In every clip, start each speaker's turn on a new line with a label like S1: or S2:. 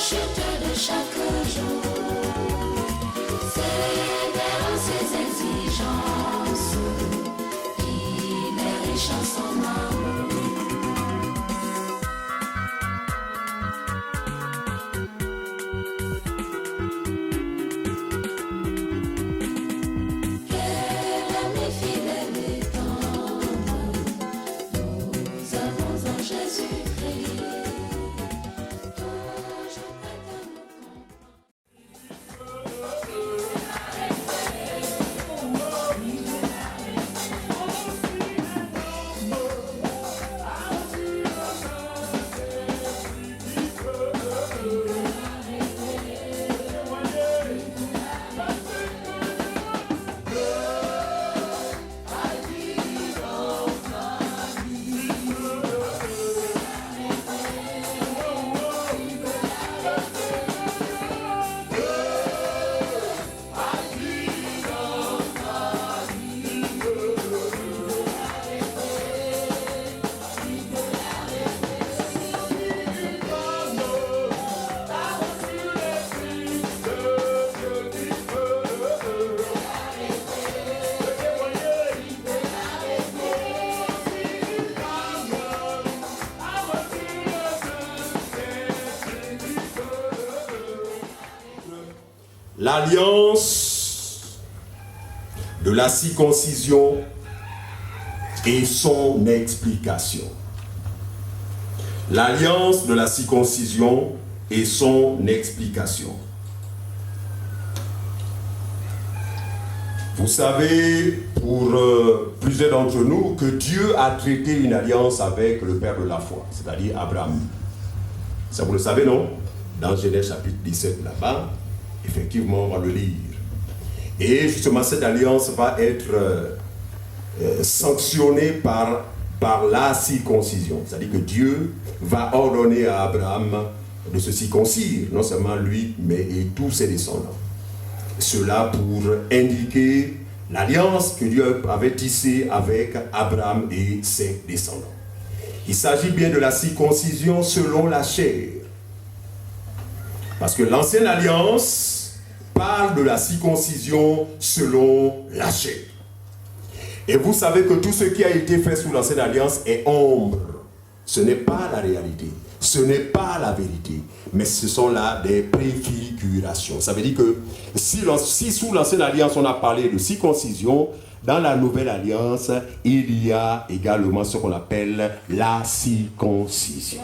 S1: chute de chaque jour. C'est vers ses exigences qu'il est riche en son amour. Quel ami fidèle et tendre nous avons en Jésus-Christ. Toujours prêt à nous
S2: L'alliance de la circoncision et son explication. L'alliance de la circoncision et son explication. Vous savez, pour plusieurs d'entre nous, que Dieu a traité une alliance avec le père de la foi, c'est-à-dire Abraham. Ça, vous le savez, non? Dans Genèse chapitre 17, là-bas, effectivement, on va le lire. Et justement, cette alliance va être sanctionnée par la circoncision. C'est-à-dire que Dieu va ordonner à Abraham de se circoncire, non seulement lui, mais et tous ses descendants. Cela pour indiquer l'alliance que Dieu avait tissée avec Abraham et ses descendants. Il s'agit bien de la circoncision selon la chair. Parce que l'ancienne alliance parle de la circoncision selon la chair. Et vous savez que tout ce qui a été fait sous l'ancienne alliance est ombre. Ce n'est pas la réalité. Ce n'est pas la vérité. Mais ce sont là des préfigurations. Ça veut dire que si sous l'ancienne alliance on a parlé de circoncision, dans la nouvelle alliance, il y a également ce qu'on appelle la circoncision.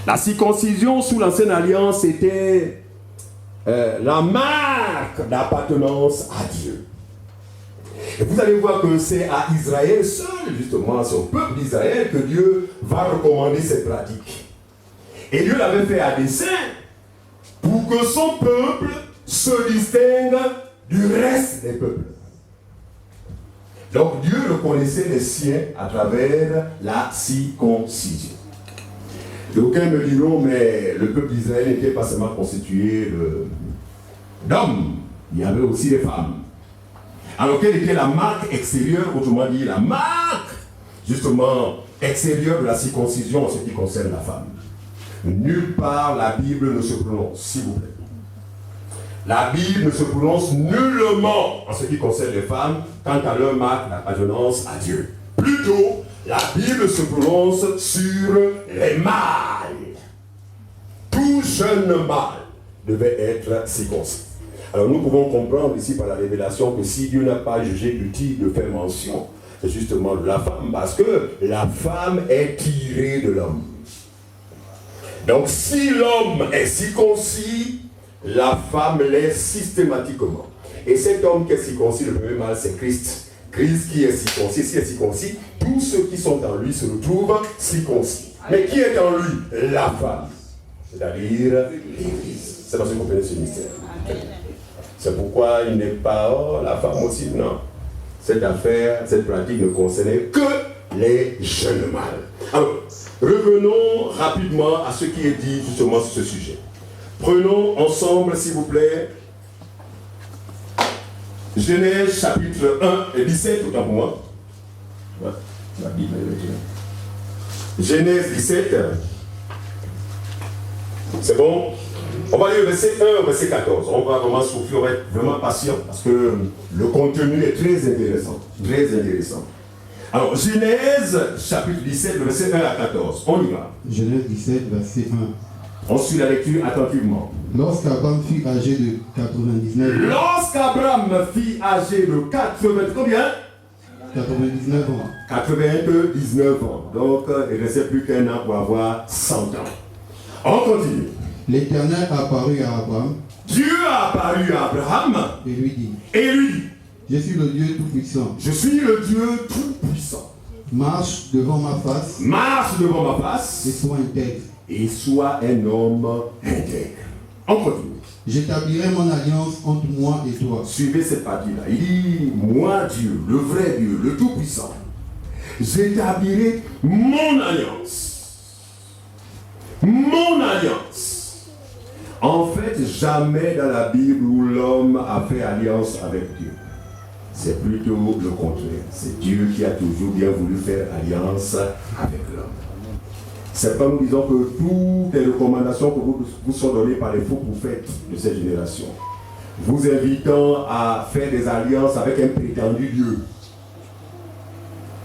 S2: La circoncision sous l'ancienne alliance était la marque d'appartenance à Dieu. Et vous allez voir que c'est à Israël seul, justement, à son peuple d'Israël, que Dieu va recommander cette pratique. Et Dieu l'avait fait à dessein pour que son peuple se distingue du reste des peuples. Donc Dieu reconnaissait les siens à travers la circoncision. D'aucuns me diront, mais le peuple d'Israël n'était pas seulement constitué d'hommes, il y avait aussi des femmes. Alors quelle était la marque extérieure, autrement dit la marque justement extérieure de la circoncision en ce qui concerne la femme? Nulle part la Bible ne se prononce, s'il vous plaît. La Bible ne se prononce nullement en ce qui concerne les femmes quant à leur marque d'appartenance à Dieu. Plutôt, la Bible se prononce sur les mâles. Tout jeune mâle devait être circoncis. Alors nous pouvons comprendre ici par la révélation que si Dieu n'a pas jugé utile de faire mention justement de la femme, parce que la femme est tirée de l'homme. Donc si l'homme est circoncis, la femme l'est systématiquement. Et cet homme qui est circoncis, le premier mâle, c'est Christ. Christ qui est circoncis, s'il est circoncis, tous ceux qui sont en lui se retrouvent circoncis. Mais qui est en lui? La femme. C'est-à-dire l'Église. C'est parce que vous comprenez ce mystère. C'est pourquoi il n'est pas la femme aussi, non. Cette affaire, cette pratique ne concernait que les jeunes mâles. Alors, revenons rapidement à ce qui est dit justement sur ce sujet. Prenons ensemble, s'il vous plaît, Genèse chapitre 1 et 17, autant pour moi. La Bible est Genèse 17. C'est bon? On va aller au verset 1 au verset 14. On va vraiment souffrir, on va être vraiment patient parce que le contenu est très intéressant. Très intéressant. Alors, Genèse, chapitre 17, verset 1 à 14. On y va.
S3: Genèse 17, verset 1.
S2: On suit la lecture attentivement.
S3: Lorsqu'Abraham fut âgé de 99 ans.
S2: Lorsqu'Abraham fut âgé de
S3: 99 ans.
S2: 99 ans. Donc, il ne restait plus qu'un an pour avoir 100 ans. On continue.
S3: L'Éternel apparut à Abraham.
S2: Dieu a apparu à Abraham
S3: Et lui dit,
S2: et lui dit,
S3: je suis le Dieu Tout-Puissant.
S2: je suis le Dieu Tout-Puissant.
S3: Marche devant ma face
S2: Marche devant ma face
S3: et sois intègre.
S2: et sois un homme intègre. On continue.
S3: J'établirai mon alliance entre moi et toi.
S2: Suivez cette partie-là. Il dit, moi Dieu, le vrai Dieu, le Tout-Puissant, j'établirai mon alliance. Mon alliance. En fait, jamais dans la Bible où l'homme a fait alliance avec Dieu. C'est plutôt le contraire. C'est Dieu qui a toujours bien voulu faire alliance avec l'homme. C'est pas nous disons que toutes les recommandations que vous sont données par les faux prophètes de cette génération, vous invitant à faire des alliances avec un prétendu Dieu.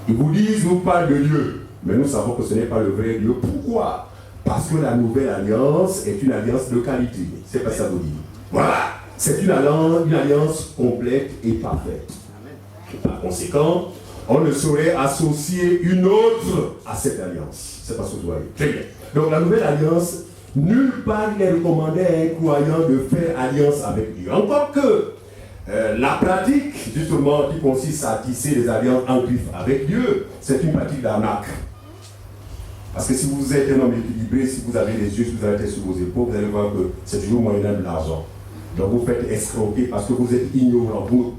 S2: Ils vous disent, nous parlent de Dieu, mais nous savons que ce n'est pas le vrai Dieu. Pourquoi? Parce que la nouvelle alliance est une alliance de qualité. C'est pas ça vous dit. Voilà. C'est une alliance complète et parfaite. Par conséquent, on ne saurait associer une autre à cette alliance. C'est pas ce que vous voyez. Très bien. Donc la nouvelle alliance, nulle part il est recommandé à un croyant de faire alliance avec Dieu. Encore que la pratique, justement, qui consiste à tisser des alliances en griffe avec Dieu, c'est une pratique d'arnaque. Parce que si vous êtes un homme équilibré, si vous avez les yeux, si vous avez la tête sur vos épaules, vous allez voir que c'est toujours moyen de l'argent. Donc vous faites escroquer parce que vous êtes ignorant. Vous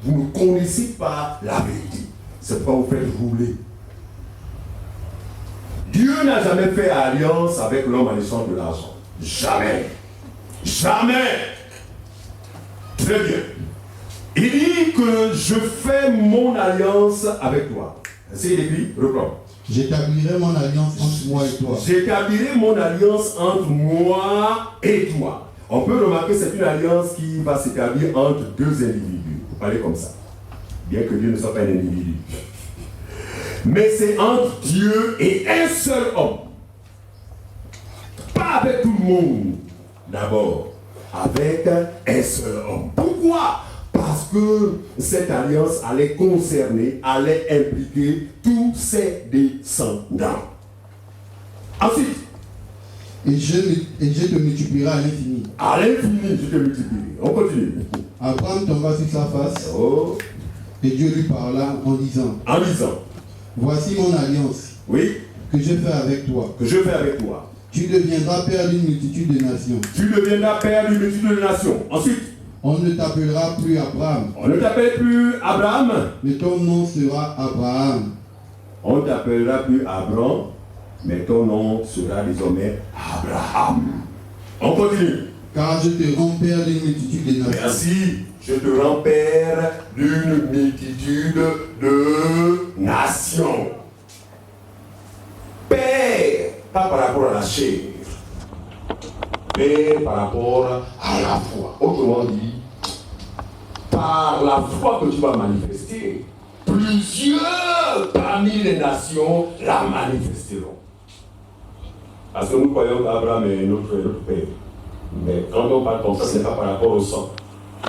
S2: ne connaissez pas la vérité. C'est pourquoi vous faites rouler. Dieu n'a jamais fait alliance avec l'homme en échange de l'argent. Jamais. Jamais. Très bien. Il dit que je fais mon alliance avec toi. C'est écrit, reprends.
S3: J'établirai mon alliance entre moi et toi.
S2: J'établirai mon alliance entre moi et toi. On peut remarquer que c'est une alliance qui va s'établir entre deux individus. Vous parlez comme ça. Bien que Dieu ne soit pas un individu. Mais c'est entre Dieu et un seul homme. Pas avec tout le monde. D'abord, avec un seul homme. Pourquoi? Parce que cette alliance allait concerner, allait impliquer tous ses descendants. Ensuite,
S3: Et je te multiplierai à l'infini.
S2: à l'infini, je te multiplie. On continue.
S3: Abraham tomba sur sa face
S2: Oh.
S3: et Dieu lui parla en disant,
S2: En disant,
S3: voici mon alliance
S2: oui,
S3: que je fais avec toi.
S2: que je fais avec toi.
S3: Tu deviendras père d'une multitude de nations.
S2: Tu deviendras père d'une multitude de nations. Ensuite,
S3: On ne t'appellera plus Abraham,
S2: on ne t'appelle plus Abraham.
S3: mais ton nom sera Abraham.
S2: On ne t'appellera plus Abraham, mais ton nom sera désormais Abraham. On continue.
S3: Car je te rends père d'une multitude de nations.
S2: Merci. Je te rends père d'une multitude de nations. Père, pas par rapport à la chair. Père par rapport à la foi. Autrement dit, par la foi que tu vas manifester, plusieurs parmi les nations la manifesteront. Parce que nous croyons qu'Abraham est notre père. Mais quand on parle comme ça, ce n'est pas par rapport au sang.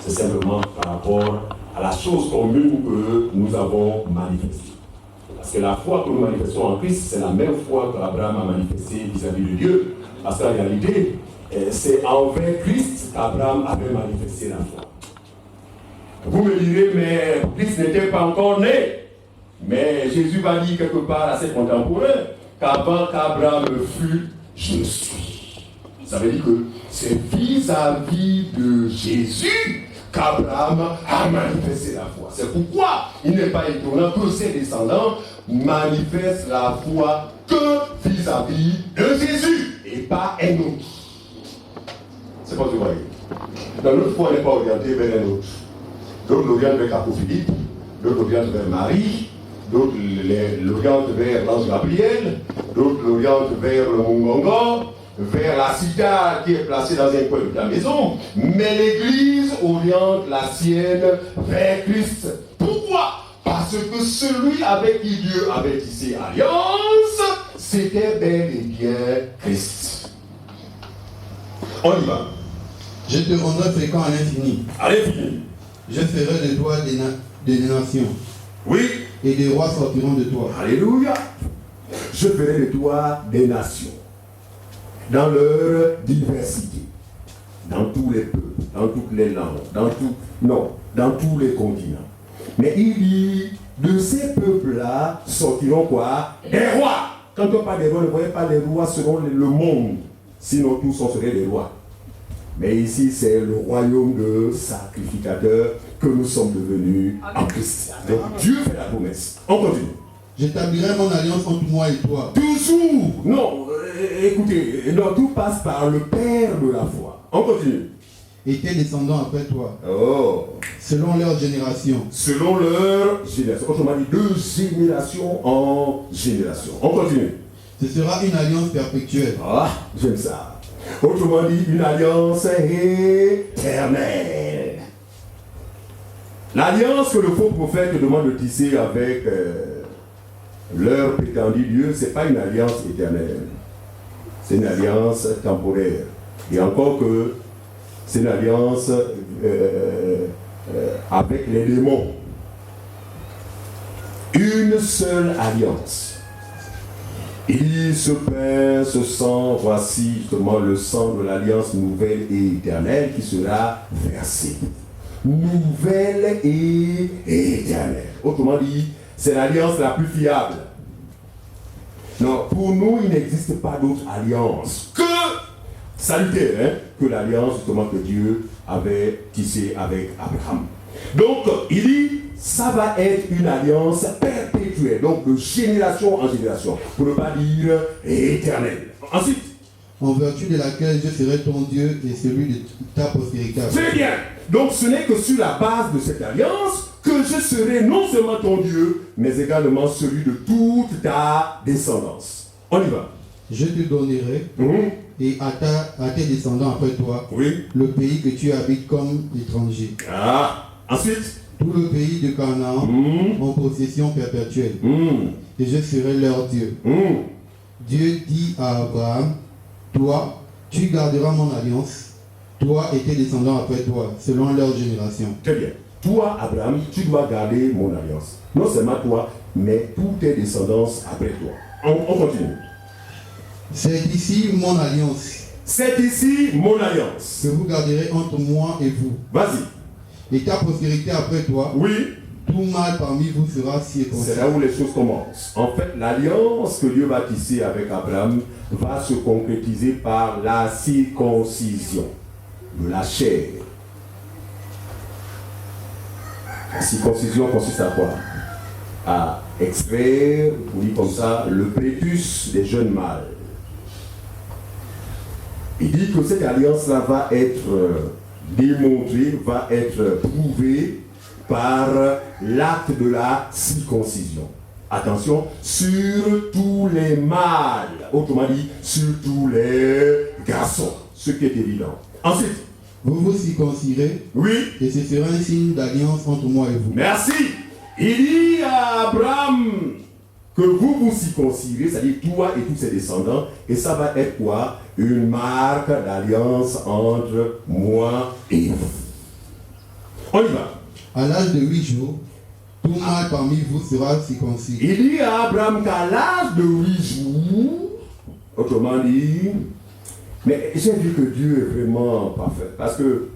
S2: C'est simplement par rapport à la chose commune que nous avons manifestée. Parce que la foi que nous manifestons en Christ, c'est la même foi qu'Abraham a manifestée vis-à-vis de Dieu. Parce qu'en réalité, c'est envers Christ qu'Abraham avait manifesté la foi. Vous me direz, mais Christ n'était pas encore né. Mais Jésus va dire quelque part à ses contemporains qu'avant qu'Abraham fût, je suis. Ça veut dire que c'est vis-à-vis de Jésus qu'Abraham a manifesté la foi. C'est pourquoi il n'est pas étonnant que ses descendants manifestent la foi que vis-à-vis de Jésus et pas un autre. C'est pas ce que vous voyez. Dans notre foi, on n'est pas orienté vers un autre. D'autres l'orientent vers Capo-Philippe, d'autres l'orientent vers Marie, d'autres l'orientent vers l'ange Gabriel, d'autres l'orientent vers le Mungongo, vers la cithare qui est placée dans un coin de ta maison, mais l'Église oriente la sienne vers Christ. Pourquoi? Parce que celui avec qui Dieu avait tissé alliance, c'était bel et bien Christ. On y va.
S3: Je te rendrai fréquent à l'infini.
S2: À l'infini.
S3: Je ferai de toi des nations.
S2: Oui.
S3: Et des rois sortiront de toi.
S2: Alléluia. Je ferai de toi des nations, dans leur diversité, dans tous les peuples, dans toutes les langues, dans tous les continents. Mais il dit, de ces peuples-là sortiront quoi? Des rois. Quand on parle des rois, ne voyez pas les rois selon le monde, sinon tous on serait des rois. Mais ici, c'est le royaume de sacrificateurs que nous sommes devenus en Christ. Donc Dieu fait la promesse. On continue.
S3: J'établirai mon alliance entre moi et toi.
S2: Toujours. Non, écoutez, non, tout passe par le Père de la foi. On continue.
S3: Et tes descendants après toi.
S2: Oh.
S3: Selon leur génération.
S2: Selon leur génération. Autrement dit, de génération en génération. On continue.
S3: Ce sera une alliance perpétuelle.
S2: Ah, j'aime ça. Autrement dit, une alliance éternelle. L'alliance que le faux prophète demande de tisser avec leur prétendu Dieu, ce n'est pas une alliance éternelle. C'est une alliance temporaire. Et encore que c'est une alliance avec les démons. Une seule alliance. Il se peint ce sang, voici justement le sang de l'alliance nouvelle et éternelle qui sera versé. Nouvelle et éternelle. Autrement dit, c'est l'alliance la plus fiable. Non, pour nous, il n'existe pas d'autre alliance que salutaire, que l'alliance justement que Dieu avait tissée avec Abraham. Donc, il dit, ça va être une alliance perpétuelle, donc de génération en génération, pour ne pas dire éternelle. Ensuite,
S3: en vertu de laquelle je serai ton Dieu et celui de ta postérité.
S2: C'est bien. Donc ce n'est que sur la base de cette alliance que je serai non seulement ton Dieu, mais également celui de toute ta descendance. On y va.
S3: Je te donnerai et à tes descendants après toi le pays que tu habites comme étranger.
S2: Ah, ensuite.
S3: Tout le pays de Canaan en possession perpétuelle. Et je serai leur Dieu. Dieu dit à Abraham, toi, tu garderas mon alliance, toi et tes descendants après toi, selon leur génération.
S2: Très bien. Toi, Abraham, tu dois garder mon alliance. Non seulement toi, mais tous tes descendants après toi. On continue.
S3: C'est ici mon alliance.
S2: C'est ici mon alliance.
S3: Que vous garderez entre moi et vous.
S2: Vas-y.
S3: Et ta postérité après toi.
S2: Oui.
S3: Tout mal parmi vous sera circoncis.
S2: C'est là où les choses commencent. En fait, l'alliance que Dieu va tisser avec Abraham va se concrétiser par la circoncision de la chair. La circoncision consiste à quoi? À extraire, on dit comme ça, le prépuce des jeunes mâles. Il dit que cette alliance-là va être démontrée, va être prouvée par l'acte de la circoncision. Attention, sur tous les mâles, autrement dit, sur tous les garçons, ce qui est évident. Ensuite,
S3: vous vous circoncirez, et ce sera un signe d'alliance entre moi et vous.
S2: Merci. Il dit à Abraham que vous vous circoncirez, c'est-à-dire toi et tous ses descendants, et ça va être quoi? Une marque d'alliance entre moi et vous. On y va.
S3: À l'âge de 8 jours, tout mâle parmi vous sera circoncis.
S2: Il dit à Abraham qu'à l'âge de 8 jours, autrement dit, mais j'ai vu que Dieu est vraiment parfait, parce que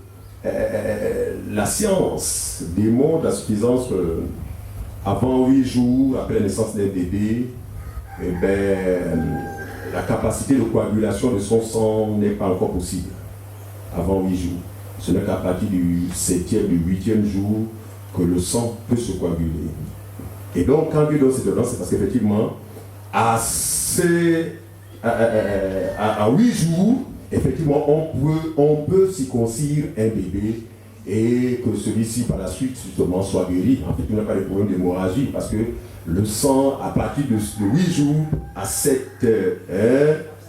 S2: la science démontre la suffisance que avant 8 jours, après la naissance d'un bébé, la capacité de coagulation de son sang n'est pas encore possible avant 8 jours. Ce n'est qu'à partir du 7e, du 8e jour que le sang peut se coaguler. Et donc, quand Dieu donne cette ordonnance, c'est parce qu'effectivement, à 8 jours, effectivement, on peut circoncire un bébé et que celui-ci, par la suite, justement, soit guéri. En fait, il n'y a pas de problème d'hémorragie parce que le sang, à partir de 8 jours à 7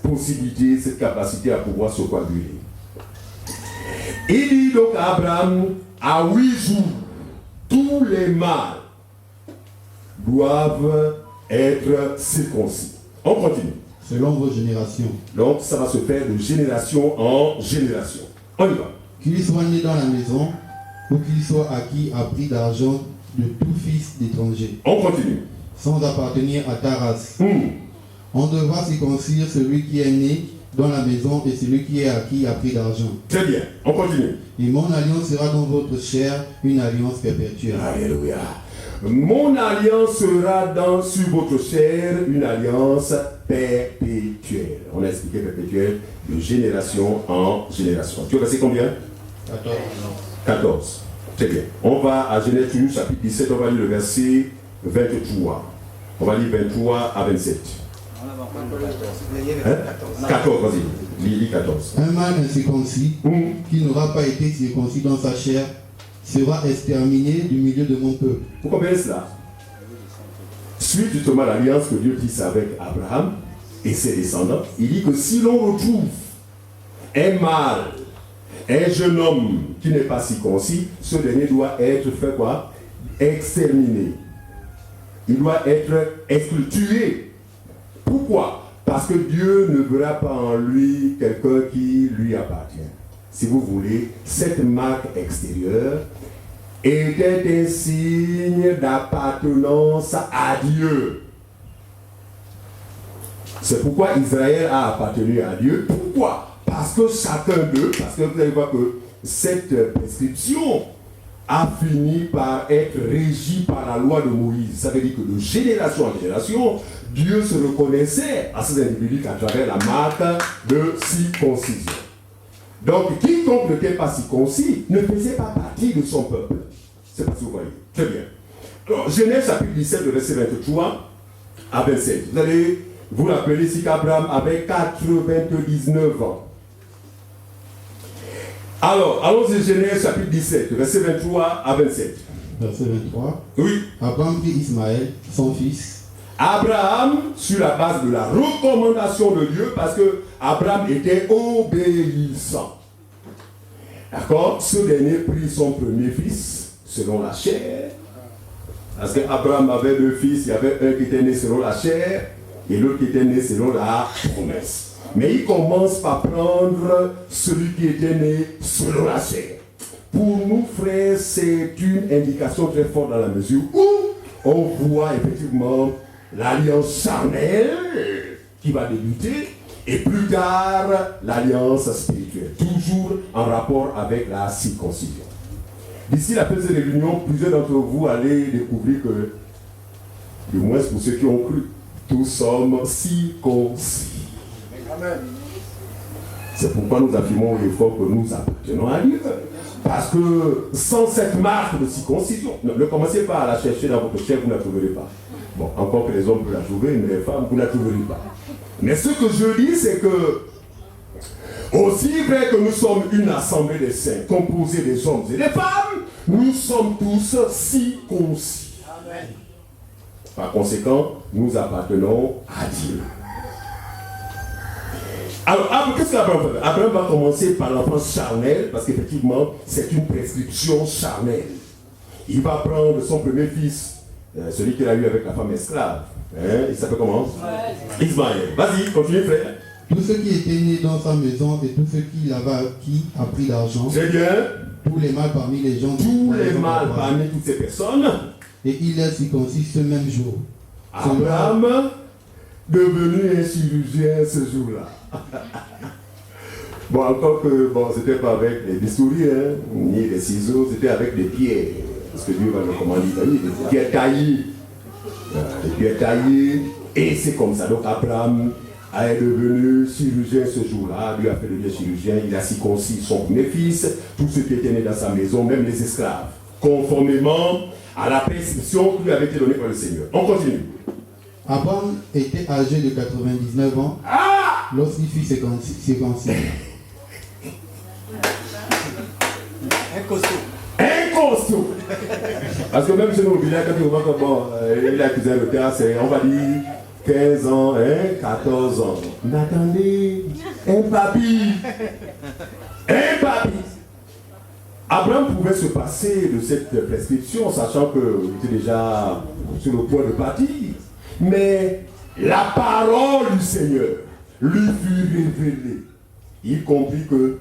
S2: possibilité, cette capacité à pouvoir se coaguler. Il dit donc à Abraham, à 8 jours, tous les mâles doivent être circoncis. On continue.
S3: Selon vos générations.
S2: Donc ça va se faire de génération en génération. On y va.
S3: Qu'il soit né dans la maison ou qu'il soit acquis à prix d'argent de tout fils d'étranger.
S2: On continue.
S3: Sans appartenir à ta race. On devra circoncire celui qui est né dans la maison et celui qui est acquis à prix d'argent.
S2: Très bien. On continue.
S3: Et mon alliance sera dans votre chair une alliance perpétuelle.
S2: Alléluia. Mon alliance sera sur votre chair une alliance perpétuelle. On a expliqué perpétuelle de génération en génération. Tu as versé combien?
S3: 14.
S2: 14. Très bien. On va à Genèse chapitre 17, on va lire le verset 23. On va lire 23 à 27. 14, vas-y. Lis 14.
S3: Un mâle incirconcis qui n'aura pas été circoncis dans sa chair sera exterminé du milieu de mon peuple.
S2: Vous comprenez cela? Suite justement à l'alliance que Dieu tisse avec Abraham et ses descendants, il dit que si l'on retrouve un mâle, un jeune homme qui n'est pas circoncis, ce dernier doit être fait quoi? Exterminé. Il doit être exclu, tué. Pourquoi? Parce que Dieu ne verra pas en lui quelqu'un qui lui appartient. Si vous voulez, cette marque extérieure était un signe d'appartenance à Dieu. C'est pourquoi Israël a appartenu à Dieu. Pourquoi? Parce que chacun d'eux, parce que vous allez voir que cette prescription a fini par être régie par la loi de Moïse. Ça veut dire que de génération en génération, Dieu se reconnaissait à ces individus qu'à travers la marque de circoncision. Donc, quiconque n'était pas circoncis ne faisait pas partie de son peuple. C'est pas ce que vous voyez. Très bien. Alors, Genèse chapitre 17, verset 23 à 27. Vous allez vous rappeler ici qu'Abraham avait 99 ans. Alors, allons-y, Genèse chapitre 17, verset 23 à 27.
S3: Verset 23.
S2: Oui.
S3: Abraham prit Ismaël, son fils.
S2: Abraham, sur la base de la recommandation de Dieu, parce que Abraham était obéissant. D'accord? Ce dernier prit son premier fils, selon la chair. Parce qu'Abraham avait 2 fils, il y avait un qui était né selon la chair, et l'autre qui était né selon la promesse. Mais il commence par prendre celui qui était né selon la chair. Pour nous, frères, c'est une indication très forte dans la mesure où on voit effectivement l'alliance charnelle qui va débuter et plus tard l'alliance spirituelle, toujours en rapport avec la circoncision. D'ici la fin de cette réunion, plusieurs d'entre vous allez découvrir que, du moins pour ceux qui ont cru, tous sommes circoncis. Amen. C'est pourquoi nous affirmons l'effort que nous appartenons à Dieu. Parce que sans cette marque de circoncision, ne commencez pas à la chercher dans votre chair, vous ne la trouverez pas. Bon, encore que les hommes peuvent la trouver, mais les femmes, vous ne la trouverez pas. Mais ce que je dis, c'est que, aussi vrai que nous sommes une assemblée des saints, composée des hommes et des femmes, nous sommes tous circoncis. Amen. Par conséquent, nous appartenons à Dieu. Alors, qu'est-ce qu'Abraham va faire? Abraham va commencer par l'enfance charnelle, parce qu'effectivement, c'est une prescription charnelle. Il va prendre son premier fils, celui qu'il a eu avec la femme esclave. Il s'appelle comment? Ismaël. Vas-y, continue, frère.
S3: Tout ce qui était né dans sa maison et tout ce qu'il avait acquis a pris l'argent.
S2: Très bien.
S3: Tous les mâles parmi les gens.
S2: Tous les mâles parmi toutes ces personnes.
S3: Et il est circoncis ce même jour.
S2: Abraham, devenu un chirurgien ce jour-là. Bon, encore que, c'était pas avec des bistouris, ni des ciseaux, c'était avec des pierres. Parce que Dieu va le commander, des pierres taillées. Des pierres taillées. Et c'est comme ça. Donc Abraham est devenu chirurgien ce jour-là. Lui a fait devenir chirurgien. Il a circoncis son premier fils, tous ceux qui étaient nés dans sa maison, même les esclaves. Conformément à la prescription qui lui avait été donnée par le Seigneur. On continue.
S3: Abraham était âgé de 99 ans lorsqu'il fut circoncis.
S4: Un costaud.
S2: Un costaud. Parce que même chez nous, quand il a accusé le cas, on va dire 15 ans, 14 ans. Mais attendez, un papy. Abraham pouvait se passer de cette prescription, sachant qu'il était déjà sur le point de partir. Mais la parole du Seigneur lui fut révélée. Il comprit que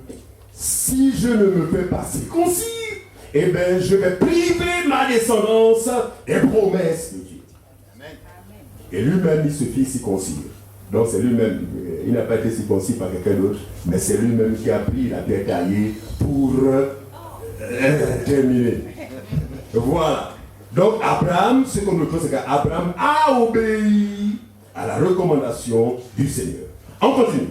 S2: si je ne me fais pas circoncire, eh bien, je vais priver ma descendance des promesses de Dieu. Et lui-même, il se fit circoncire. Donc c'est lui-même, il n'a pas été circoncis par quelqu'un d'autre, mais c'est lui-même qui a pris la pierre taillée pour terminer. Voilà. Donc Abraham, ce qu'on nous dit, c'est qu'Abraham a obéi à la recommandation du Seigneur. On continue.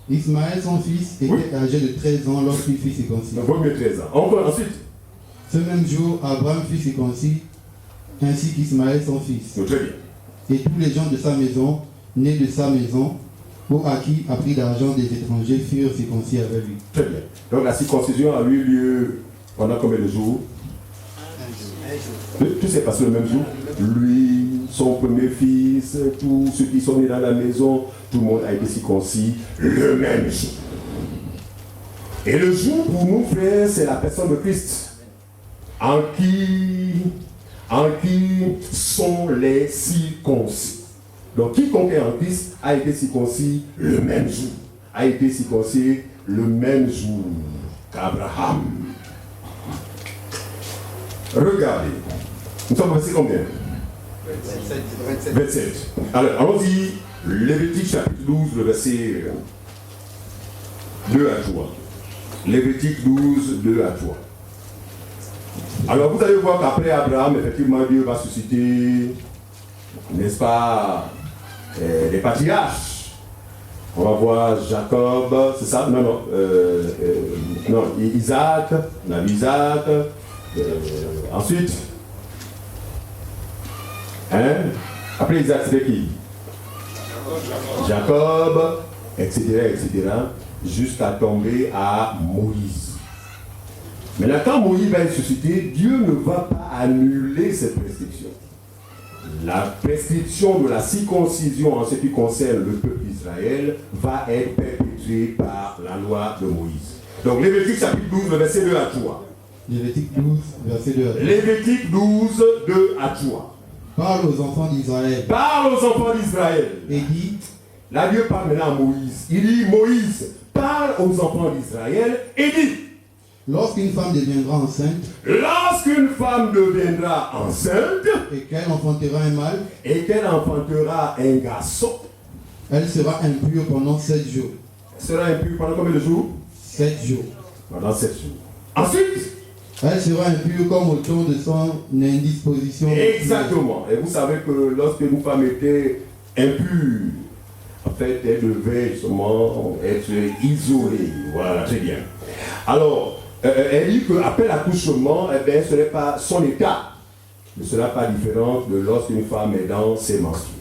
S3: Ismaël, son fils, était âgé de 13 ans lorsqu'il fut circoncis.
S2: Donc, vaut mieux 13 ans. Ensuite.
S3: Ce même jour, Abraham fut circoncis, ainsi qu'Ismaël, son fils.
S2: Donc, très bien.
S3: Et tous les gens de sa maison, nés de sa maison, ou à qui a pris d'argent des étrangers, furent circoncis avec lui.
S2: Très bien. Donc la circoncision a eu lieu pendant combien de jours? Tout s'est passé le même jour. Lui, son premier fils, tous ceux qui sont nés dans la maison, tout le monde a été circoncis le même jour. Et le jour pour nous, frères, c'est la personne de Christ, en qui sont les circoncis. Donc quiconque est en Christ a été circoncis le même jour. A été circoncis le même jour qu'Abraham. Regardez. Nous sommes restés combien? 27. Alors, allons-y. Lévitique chapitre 12, le verset 2 à 3. Lévitique 12, 2 à 3. Alors, vous allez voir qu'après Abraham, effectivement, Dieu va susciter, n'est-ce pas, des patriarches. On va voir Jacob, c'est ça? Non, Isaac, on a vu Isaac. Ensuite, après Isaac, c'était qui? Jacob, etc., jusqu'à tomber à Moïse. Maintenant, quand Moïse va être suscité, Dieu ne va pas annuler cette prescription. La prescription de la circoncision en ce qui concerne le peuple d'Israël va être perpétuée par la loi de Moïse. Donc, Lévitique chapitre 12, le verset 2 à 3.
S3: Lévitique 12, verset 2 à 3.
S2: Lévitique 12, 2 à 3.
S3: Parle aux enfants d'Israël.
S2: Parle aux enfants d'Israël.
S3: Et dit,
S2: là Dieu parle maintenant à Moïse. Il dit, Moïse, parle aux enfants d'Israël et dit,
S3: lorsqu'une femme deviendra enceinte, et qu'elle enfantera un garçon, elle sera impure pendant 7 jours.
S2: Elle sera impure pendant combien de jours?
S3: 7 jours.
S2: Pendant 7 jours. Ensuite,
S3: elle sera impure comme au temps de son indisposition.
S2: Exactement. Et vous savez que lorsque une femme était impure, en fait, elle devait justement être isolée. Voilà, très bien. Alors, elle dit qu'après l'accouchement, eh bien, ce n'est pas son état ne sera pas différent de lorsqu'une femme est dans ses menstrues.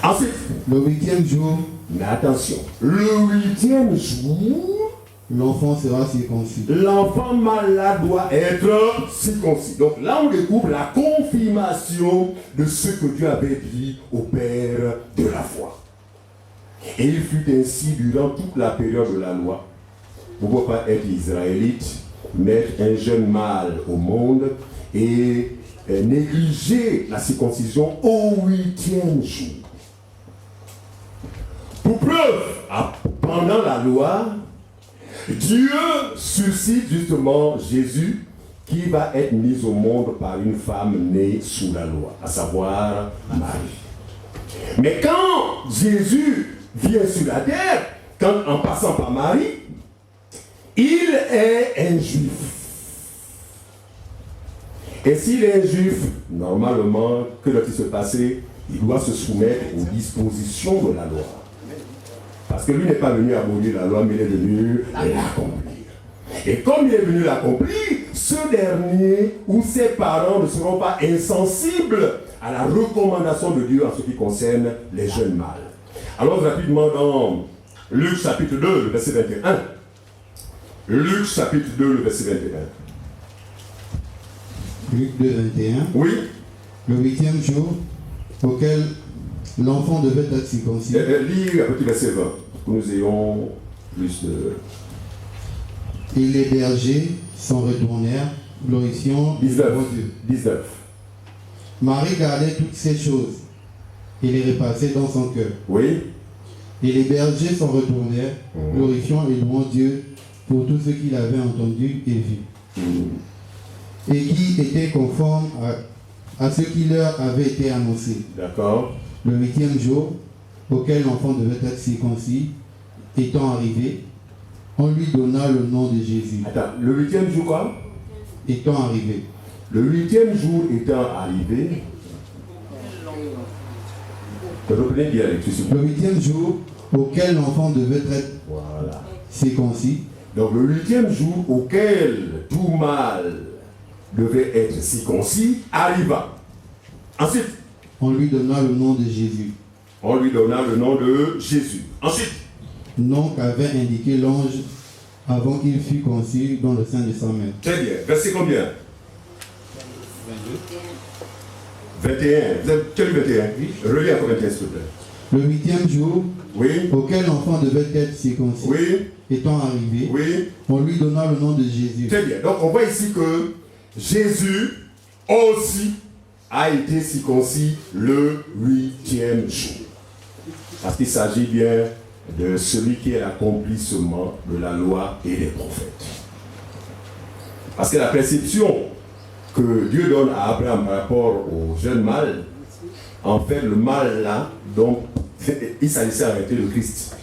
S2: Ensuite,
S3: le 8e jour,
S2: mais attention, le 8e jour,
S3: l'enfant sera circoncis.
S2: L'enfant malade doit être circoncis. Donc là, on découvre la confirmation de ce que Dieu avait dit au père de la foi. Et il fut ainsi durant toute la période de la loi. Vous ne pouvez pas être israélite, mettre un jeune mâle au monde et négliger la circoncision au 8e jour. Pour preuve, pendant la loi, Dieu suscite justement Jésus qui va être mis au monde par une femme née sous la loi, à savoir Marie. Mais quand Jésus vient sur la terre, en passant par Marie, il est un juif. Et s'il est un juif, normalement, que doit-il se passer? Il doit se soumettre aux dispositions de la loi. Parce que lui n'est pas venu abolir la loi, mais il est venu l'accomplir. Et comme il est venu l'accomplir, ce dernier ou ses parents ne seront pas insensibles à la recommandation de Dieu en ce qui concerne les jeunes mâles. Alors rapidement dans Luc chapitre 2, le verset 21. Luc chapitre 2, le verset 21.
S3: Luc 2, 21.
S2: Oui.
S3: Le 8e jour, auquel l'enfant devait être circoncis.
S2: Lis un petit verset 20, pour que nous ayons plus de...
S3: Et les bergers s'en retournèrent, glorifiant
S2: 19.
S3: Dieu.
S2: 19.
S3: Marie gardait toutes ces choses et les repassait dans son cœur.
S2: Oui.
S3: Et les bergers s'en retournèrent, glorifiant et louant Dieu pour tout ce qu'il avait entendu et vu. Et qui était conforme à ce qui leur avait été annoncé.
S2: D'accord.
S3: Le 8e jour, auquel l'enfant devait être circoncis, étant arrivé, on lui donna le nom de Jésus.
S2: Attends, le 8e jour quoi?
S3: Étant arrivé.
S2: Le 8e jour étant arrivé, reprenez bien les trucs.
S3: Le 8e jour, auquel l'enfant devait être
S2: Voilà.
S3: circoncis,
S2: Donc le 8e jour auquel tout mâle devait être circoncis arriva. Ensuite,
S3: on lui donna le nom de Jésus.
S2: on lui donna le nom de Jésus. Ensuite,
S3: Nom qu'avait indiqué l'ange avant qu'il fût conçu dans le sein de sa mère.
S2: très bien. Verset combien? 21. Vous avez quel 21? Relis encore 21 s'il te plaît.
S3: Le 8e jour,
S2: Oui.
S3: auquel l'enfant devait être circoncis,
S2: Oui.
S3: étant arrivé,
S2: Oui.
S3: on lui donna le nom de Jésus.
S2: Très bien. Donc on voit ici que Jésus aussi a été circoncis le 8e jour. Parce qu'il s'agit bien de celui qui est l'accomplissement de la loi et des prophètes. Parce que la perception que Dieu donne à Abraham par rapport au jeune mâle, en fait le mâle là, donc il s'agissait d'arrêter le Christ.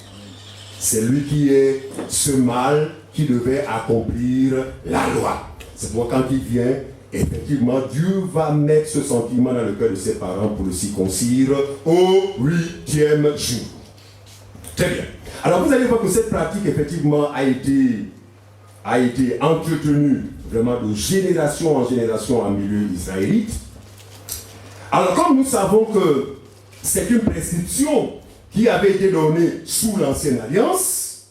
S2: C'est lui qui est ce mâle qui devait accomplir la loi. C'est pourquoi quand il vient, effectivement, Dieu va mettre ce sentiment dans le cœur de ses parents pour le circoncire au 8e jour. Très bien. Alors vous allez voir que cette pratique, effectivement, a été entretenue vraiment de génération en génération en milieu israélite. Alors comme nous savons que c'est une prescription qui avait été donnée sous l'ancienne alliance,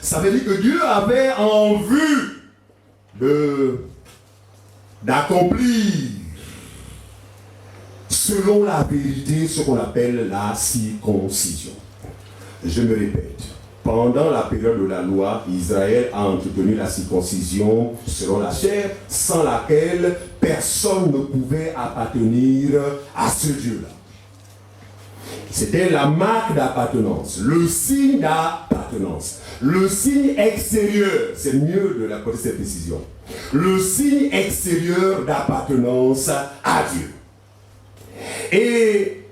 S2: ça veut dire que Dieu avait en vue d'accomplir selon la vérité ce qu'on appelle la circoncision. Je me répète, pendant la période de la loi, Israël a entretenu la circoncision selon la chair, sans laquelle personne ne pouvait appartenir à ce Dieu-là. C'était la marque d'appartenance, le signe d'appartenance, le signe extérieur, c'est mieux de l'accorder cette précision, le signe extérieur d'appartenance à Dieu. Et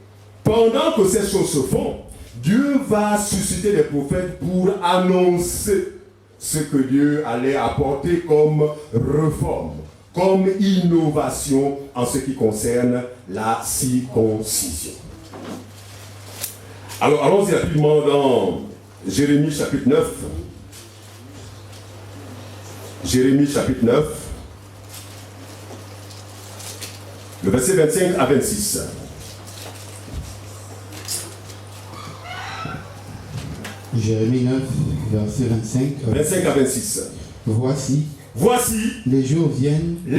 S2: pendant que ces choses se font, Dieu va susciter des prophètes pour annoncer ce que Dieu allait apporter comme réforme, comme innovation en ce qui concerne la circoncision. Alors allons-y rapidement dans Jérémie chapitre 9. Jérémie chapitre 9, le verset 25 à 26.
S3: Jérémie 9, verset 25
S2: à 26.
S3: Voici, les jours viennent,
S2: dit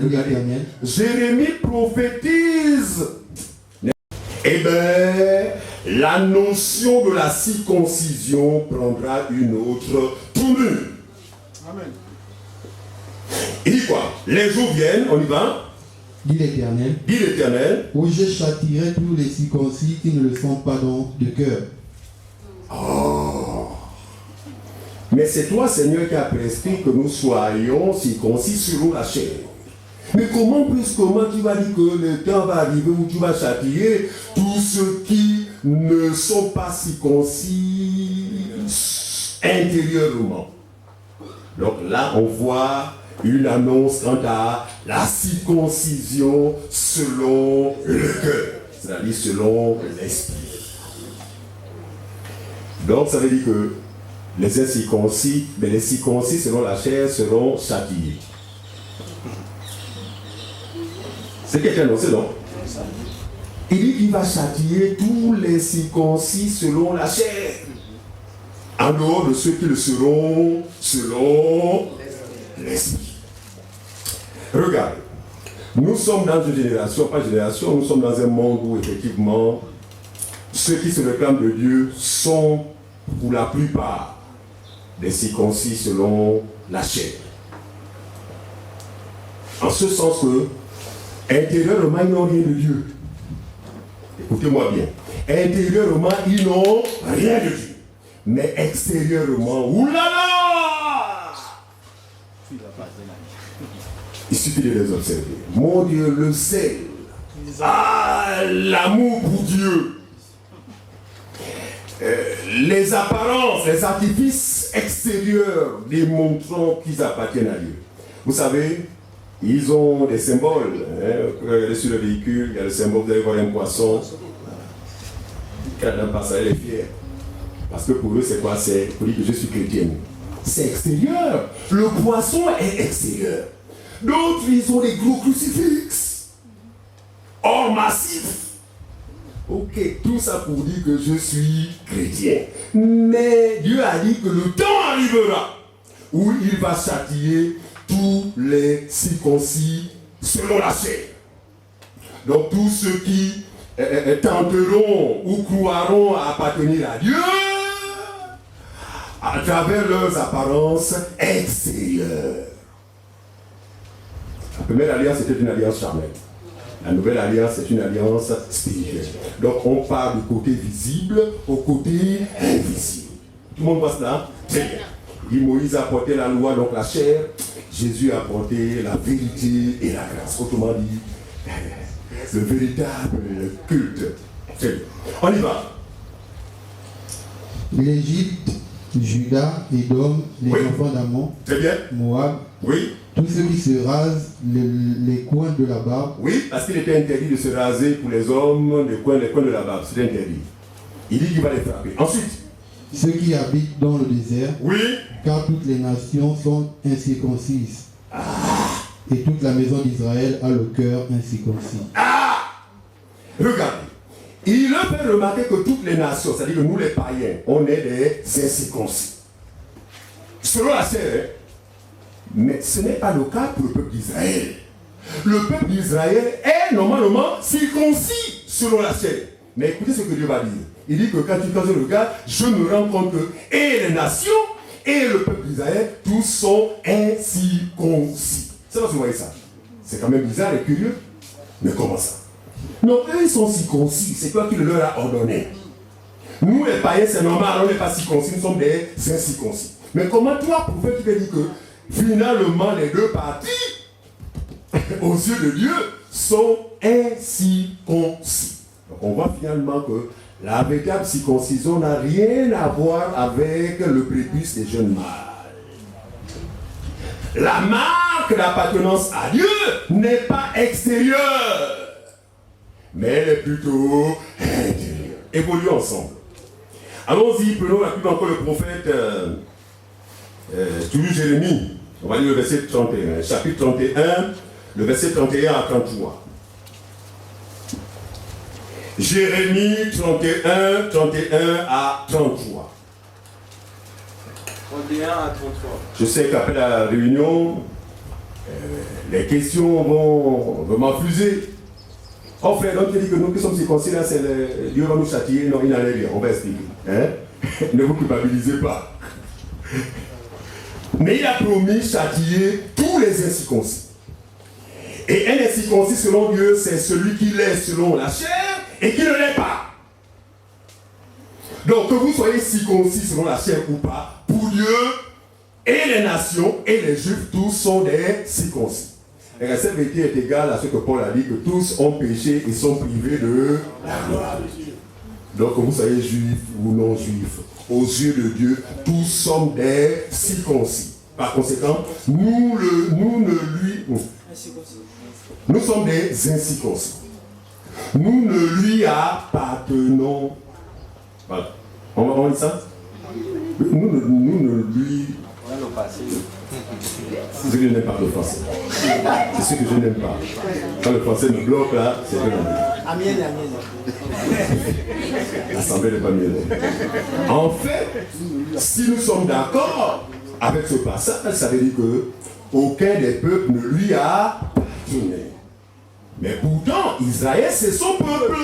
S3: l'Éternel.
S2: Jérémie prophétise. Eh bien, la notion de la circoncision prendra une autre tournure.
S4: Amen.
S2: Il dit quoi? Les jours viennent, on y va.
S3: Dit l'Éternel,
S2: Dit l'Éternel.
S3: où je châtierai tous les circoncis qui ne le sont pas de cœur.
S2: Oh. Mais c'est toi, Seigneur, qui as prescrit que nous soyons circoncis selon la chair. Mais comment tu vas dire que le temps va arriver où tu vas châtier tous ceux qui ne sont pas circoncis intérieurement? Donc là, on voit une annonce quant à la circoncision selon le cœur, c'est-à-dire selon l'esprit. Donc ça veut dire que les incirconcis, mais les circoncis selon la chair seront châtiés. C'est quelqu'un annoncé, non? Il dit qu'il va châtier tous les circoncis selon la chair, en dehors de ceux qui le seront selon l'esprit. Regardez, Nous sommes dans une génération, pas génération, nous sommes dans un monde où effectivement, ceux qui se réclament de Dieu sont, pour la plupart, des circoncis selon la chair. En ce sens que, intérieurement, ils n'ont rien de Dieu. Écoutez-moi bien. Intérieurement, ils n'ont rien de Dieu. Mais extérieurement, oulala! Il suffit de les observer. Mon Dieu, le sel. Ah, l'amour pour Dieu. Les apparences, les artifices extérieurs démontrant qu'ils appartiennent à Dieu. Vous savez, ils ont des symboles. Regardez sur le véhicule, il y a le symbole, vous allez voir un poisson. Quand un passager est fier. Parce que pour eux, c'est quoi? C'est pour dire que je suis chrétien. C'est extérieur. Le poisson est extérieur. D'autres, ils ont des gros crucifixes. Or massifs. Ok, tout ça pour dire que je suis chrétien. Mais Dieu a dit que le temps arrivera où il va châtier tous les circoncis selon la chair. Donc tous ceux qui tenteront ou croiront à appartenir à Dieu à travers leurs apparences extérieures. La première alliance était une alliance charnelle. La nouvelle alliance est une alliance spirituelle. Donc on part du côté visible au côté invisible. Tout le monde voit cela? Très bien. Et Moïse a apporté la loi, donc la chair. Jésus a apporté la vérité et la grâce. Autrement dit, le véritable culte. Très bien. On y va.
S3: L'Égypte, Juda, Édom, les enfants d'Ammon,
S2: très bien.
S3: Moab,
S2: oui.
S3: Tous ceux qui se rasent les coins de la barbe.
S2: Oui, parce qu'il était interdit de se raser pour les hommes les coins de la barbe. C'était interdit. Il dit qu'il va les frapper. Ensuite,
S3: ceux qui habitent dans le désert.
S2: Oui.
S3: Car toutes les nations sont incirconcises. Et toute la maison d'Israël a le cœur incirconcis.
S2: Regardez. Il leur fait remarquer que toutes les nations, c'est-à-dire que nous les païens, on est des incirconcis. Selon la chair, mais ce n'est pas le cas pour le peuple d'Israël. Le peuple d'Israël est normalement circoncis selon la chair. Mais écoutez ce que Dieu va dire. Il dit que quand je regarde, je me rends compte que et les nations et le peuple d'Israël, tous sont incirconcis. C'est pas si vous voyez ça. C'est quand même bizarre et curieux. Mais comment ça? Non, eux ils sont circoncis. C'est toi qui le leur a ordonné. Nous les païens, c'est normal, on n'est pas circoncis, nous sommes des incirconcis. Mais comment toi, prophète, tu peux dire que finalement les deux parties, aux yeux de Dieu, sont incirconcis? Donc on voit finalement que la véritable circoncision n'a rien à voir avec le prépuce des jeunes mâles. La marque d'appartenance à Dieu n'est pas extérieure, mais elle est plutôt intérieure. Évoluons ensemble. Allons-y, prenons la Bible encore le prophète, toujours Jérémie. On va lire le verset 31, chapitre 31, le verset 31 à 33. Jérémie 31, 31 à 33.
S4: 31 à 33.
S2: Je sais qu'après la réunion, les questions vont m'infuser. Oh frère, donc tu dis que nous qui sommes circoncis, là, Dieu va nous châtier. Non, il n'en est rien, on va expliquer. Hein? Ne vous culpabilisez pas. Mais il a promis châtier tous les incirconcis. Et un incirconcis selon Dieu, c'est celui qui l'est selon la chair et qui ne l'est pas. Donc que vous soyez circoncis selon la chair ou pas, pour Dieu et les nations et les juifs, tous sont des circoncis. Et cette vérité est égale à ce que Paul a dit, que tous ont péché et sont privés de la gloire de Dieu. Donc que vous soyez juifs ou non juifs, aux yeux de Dieu, tous sommes des circoncis. Par conséquent, nous sommes des incirconcis. Nous ne lui appartenons. Voilà. On dit ça? Nous ne lui. C'est ce que je n'aime pas le français. C'est ce que je n'aime pas. Quand le français me bloque là, c'est que l'Assemblée n'est pas mienne. En fait, si nous sommes d'accord avec ce passage, ça veut dire que aucun des peuples ne lui appartenait. Mais pourtant, Israël, c'est son peuple.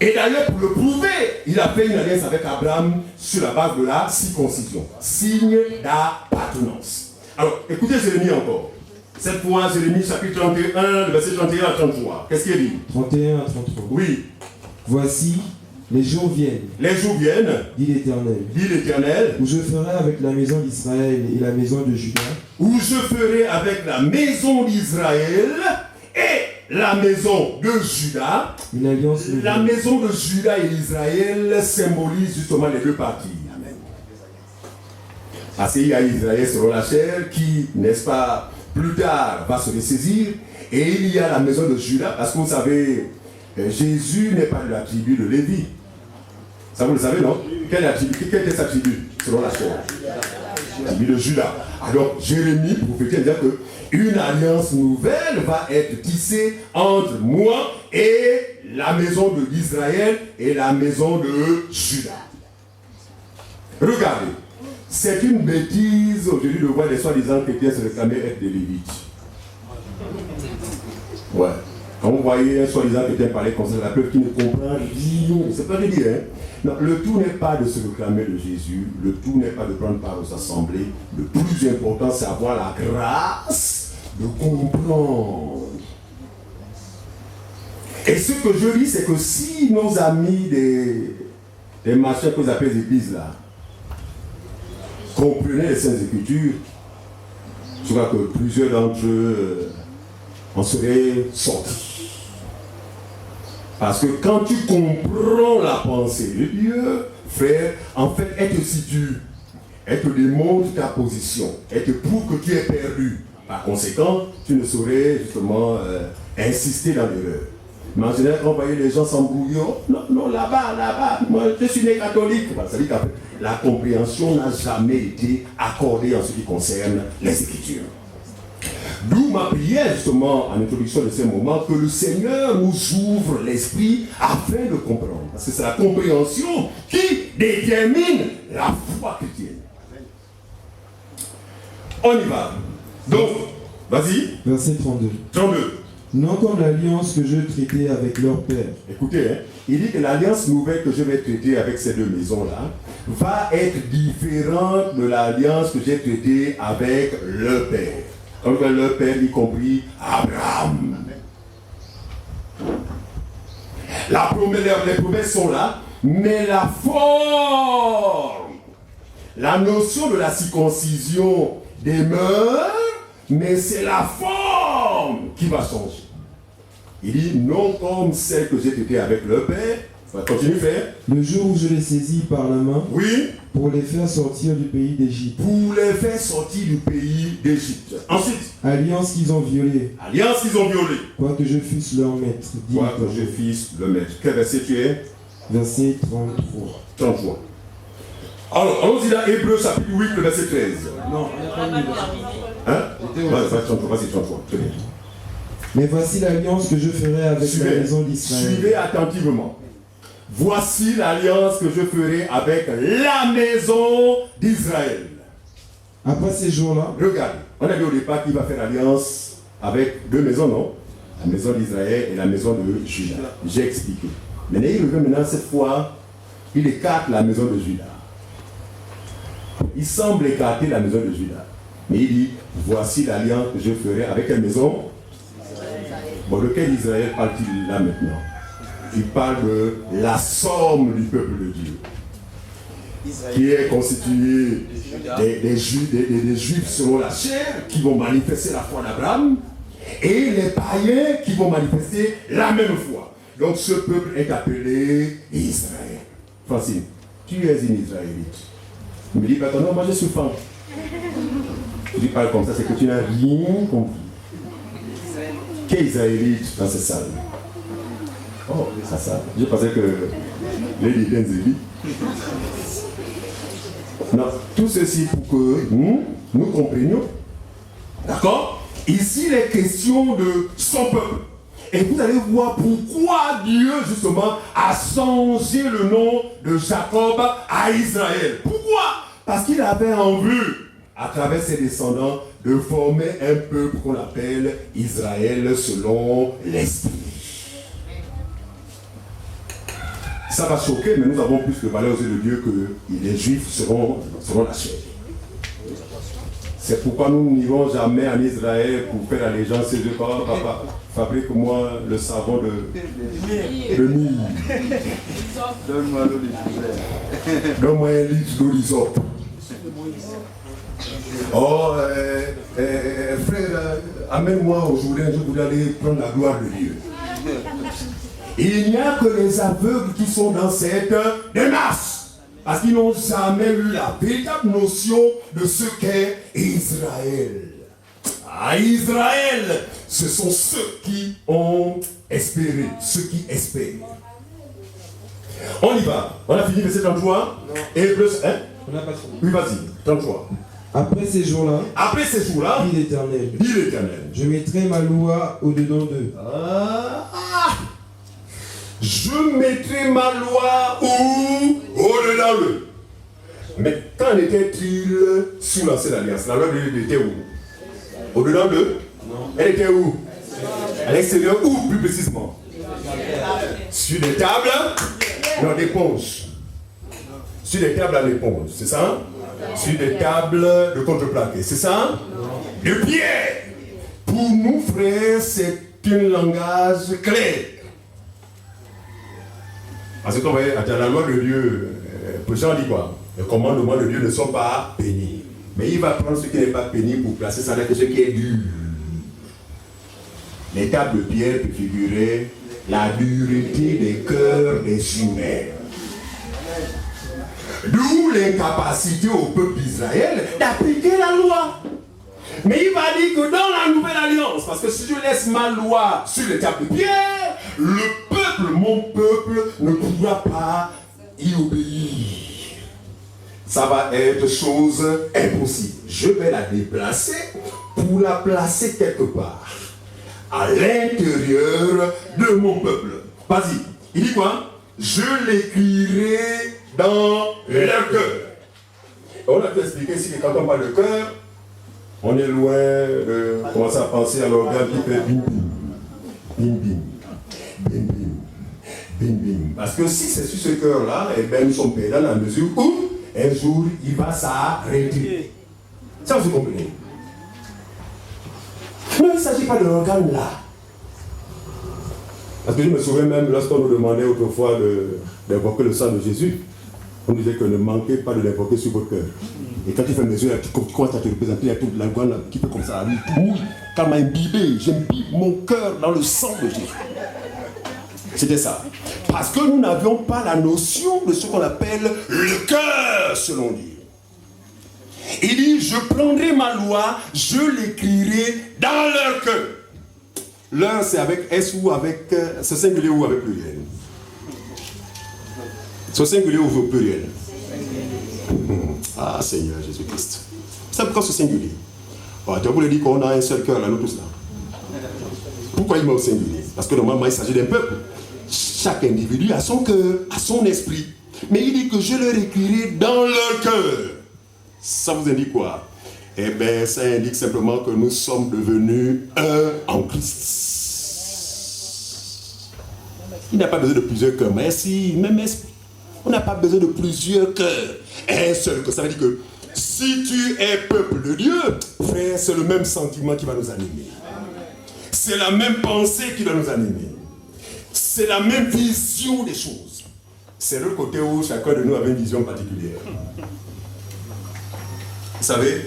S2: Et d'ailleurs, pour le prouver, il a fait une alliance avec Abraham sur la base de la circoncision. Signe d'appartenance. Alors, écoutez Jérémie encore. Cette fois, Jérémie, chapitre 31, le verset 31 à 33. Qu'est-ce qu'il dit?
S5: 31 à 33.
S2: Oui.
S5: Voici, les jours viennent,
S2: Les jours viennent,
S5: dit l'Éternel,
S2: dit l'Éternel,
S5: où je ferai avec la maison d'Israël et la maison de Juda
S2: où je ferai avec la maison d'Israël et la maison de Juda.
S5: une alliance nouvelle.
S2: La maison de Juda et d'Israël symbolisent justement les deux parties. Parce qu'il y a Israël selon la chair qui, n'est-ce pas, plus tard va se ressaisir. Et il y a la maison de Juda, parce que vous savez, Jésus n'est pas de la tribu de Lévi. Ça vous le savez, non? Quelle était sa tribu selon la chair? La tribu de Juda. Alors Jérémie prophétise dire que une alliance nouvelle va être tissée entre moi et la maison d'Israël et la maison de Juda. Regardez, c'est une bêtise aujourd'hui de voir les soi-disant chrétiens se réclamer être des Lévites. Ouais. Quand vous voyez un soi-disant chrétien parler comme ça, la preuve qui ne comprend rien, c'est pas de dire, hein? Non, le tout n'est pas de se réclamer de Jésus, le tout n'est pas de prendre part aux assemblées, le plus important c'est avoir la grâce de comprendre. Et ce que je dis, c'est que si nos amis des machins que vous appelez les églises là, comprenaient les Saintes Écritures, je crois que plusieurs d'entre eux en seraient sortis. Parce que quand tu comprends la pensée de Dieu, frère, en fait, elle te situe, elle te démontre ta position, elle te prouve que tu es perdu. Par conséquent, tu ne saurais justement insister dans l'erreur. Mais en général, quand vous voyez les gens s'embrouiller, non, là-bas, moi je suis né catholique. Ça dit qu'en fait, la compréhension n'a jamais été accordée en ce qui concerne les Écritures. D'où ma prière justement en introduction de ces moments, que le Seigneur nous ouvre l'esprit afin de comprendre. Parce que c'est la compréhension qui détermine la foi chrétienne. On y va. Donc, vas-y.
S5: Verset 32.
S2: 32.
S5: Non comme l'alliance que je traitais avec leur père.
S2: Écoutez, hein, il dit que l'alliance nouvelle que je vais traiter avec ces deux maisons-là va être différente de l'alliance que j'ai traitée avec le père. Donc leur père, y compris Abraham. Les promesses sont là, mais la forme, la notion de la circoncision demeure, mais c'est la forme qui va changer. Il dit non comme celle que j'ai traitée avec le père. Continue, frère.
S5: Le jour où je les saisis par la main,
S2: oui,
S5: pour les faire sortir du pays d'Égypte.
S2: Pour les faire sortir du pays d'Égypte. Ensuite,
S5: alliance qu'ils ont violée.
S2: Alliance qu'ils ont violée.
S5: Quoique je fusse leur maître.
S2: Quoique je fusse le maître. Quel verset tu es?
S5: Verset 33.
S2: 33. Alors, allons-y dans Hébreux chapitre 8, le verset 13.
S5: Non,
S2: hein? Vas-y, 33. Très bien.
S5: Mais voici l'alliance que je ferai avec la maison d'Israël.
S2: Suivez attentivement. Voici l'alliance que je ferai avec la maison d'Israël.
S5: Après ces jours-là,
S2: regarde, on a dit au départ qu'il va faire alliance avec deux maisons, non? La maison d'Israël et la maison de Juda. J'ai expliqué. Mais il revient maintenant cette fois, il écarte la maison de Juda. Il semble écarter la maison de Juda. Mais il dit, voici l'alliance que je ferai avec la maison. Bon, de quel Israël parle-t-il là maintenant? Il parle de la somme du peuple de Dieu, qui est constitué des juifs selon la chair, qui vont manifester la foi d'Abraham, et les païens qui vont manifester la même foi. Donc ce peuple est appelé Israël. Francine, tu es une Israélite. Il me dit, non, moi je suis femme. Je parle comme ça, c'est que tu n'as rien compris. Quel Israélite dans cette salle? Oh, ça. Je pensais que Lady Denzeli. Non, tout ceci pour que nous comprenions. D'accord? Ici, il est question de son peuple. Et vous allez voir pourquoi Dieu, justement, a changé le nom de Jacob à Israël. Pourquoi? Parce qu'il avait en vue à travers ses descendants, de former un peuple qu'on appelle Israël selon l'Esprit. Ça va choquer, mais nous avons plus de valeur aux yeux de Dieu que les Juifs selon la chair. C'est pourquoi nous n'irons jamais en Israël pour faire allégeance et dire, oh, papa, fabrique-moi le savon de mille.
S4: Donne-moi l'eau de
S2: Donne-moi un litre d'eau d'hysope. Oh, frère, amène-moi aujourd'hui, je voudrais aller prendre la gloire de Dieu. Il n'y a que les aveugles qui sont dans cette démarche. Parce qu'ils n'ont jamais eu la véritable notion de ce qu'est Israël. Ah, Israël, ce sont ceux qui ont espéré, ceux qui espèrent. On y va. On a fini verset 33. Non. Et plus, hein?
S5: On n'a pas fini.
S2: Oui, vas-y, 33.
S5: Après ces jours-là,
S2: dit
S5: l'Éternel, je mettrai ma loi au-dedans d'eux.
S2: Je mettrai ma loi où? Au-dedans d'eux. Mais quand était-il sous l'ancienne alliance? La loi de Dieu était où? Au-dedans d'eux? Non. Elle était où? À l'extérieur, où plus précisément? Sur des tables? Non, d'éponge. Sur des tables à l'éponge, c'est ça? Sur des tables de contreplaqué, c'est ça? De pierre. Pour nous, frères, c'est un langage clair. Parce que quand vous voyez, dans la loi de Dieu, Jean dit quoi? Les commandements de Dieu ne sont pas pénibles. Mais il va prendre ce qui n'est pas pénible pour placer ça dans ce qui est dur. Les tables de pierre peuvent figurer la dureté des cœurs des humains. D'où l'incapacité au peuple d'Israël d'appliquer la loi. Mais il va dire que dans la nouvelle alliance, parce que si je laisse ma loi sur les tables de pierre, le peuple, mon peuple, ne pourra pas y obéir. Ça va être chose impossible. Je vais la déplacer pour la placer quelque part, à l'intérieur de mon peuple. Vas-y, il dit quoi? Je l'écrirai dans leur cœur. On a pu expliquer ici que quand on parle de cœur, on est loin de commencer à penser à l'organe qui fait bim bim, bim bim, bim bim, bim bim. Parce que si c'est sur ce cœur-là, eh bien nous sommes payés dans la mesure où un jour il va s'arrêter. Ça vous comprenez? Mais il ne s'agit pas de l'organe là. Parce que je me souviens même lorsqu'on nous demandait autrefois d'invoquer le sang de Jésus, on nous disait que ne manquez pas de l'invoquer sur votre cœur. Et quand tu fais mes yeux, tu commences à te représenter, il y a toute la gueule qui peut comme ça. Oui, quand m'a imbibé, j'imbibe mon cœur dans le sang de Jésus. C'était ça. Parce que nous n'avions pas la notion de ce qu'on appelle le cœur, selon Dieu. Il dit, je prendrai ma loi, je l'écrirai dans leur cœur. Leur, c'est avec S ou avec... c'est singulier ou avec pluriel? C'est singulier ou au pluriel? Ah, Seigneur Jésus-Christ. C'est pourquoi c'est singulier. Oh, tu voulais dire qu'on a un seul cœur là, nous tous là. Pourquoi il met au singulier? Parce que normalement, il s'agit d'un peuple. Chaque individu a son cœur, a son esprit. Mais il dit que je leur écrirai dans leur cœur. Ça vous indique quoi? Eh bien, ça indique simplement que nous sommes devenus un en Christ. Il n'y a pas besoin de plusieurs cœurs. Mais si, même esprit. On n'a pas besoin de plusieurs cœurs. Un seul cœur. Ça veut dire que si tu es peuple de Dieu, frère, c'est le même sentiment qui va nous animer. C'est la même pensée qui doit nous animer. C'est la même vision des choses. C'est le côté où chacun de nous avait une vision particulière. Vous savez,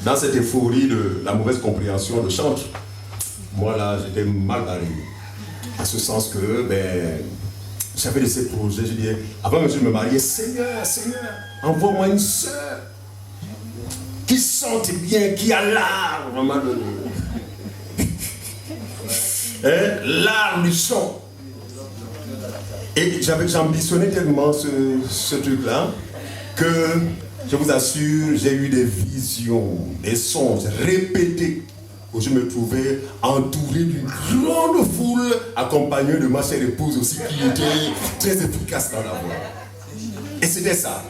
S2: dans cette euphorie de la mauvaise compréhension de chantre, moi là, j'étais mal barré. À ce sens que, j'avais de ces projets, je disais, avant que je me mariais, Seigneur, envoie-moi une sœur qui chante bien, qui a l'art, vraiment l'art du chant. Et j'ambitionnais tellement ce truc-là que, je vous assure, j'ai eu des visions, des songes répétés où je me trouvais entouré d'une grande foule, accompagné de ma chère épouse aussi, qui était très efficace dans la voix. Et c'était ça.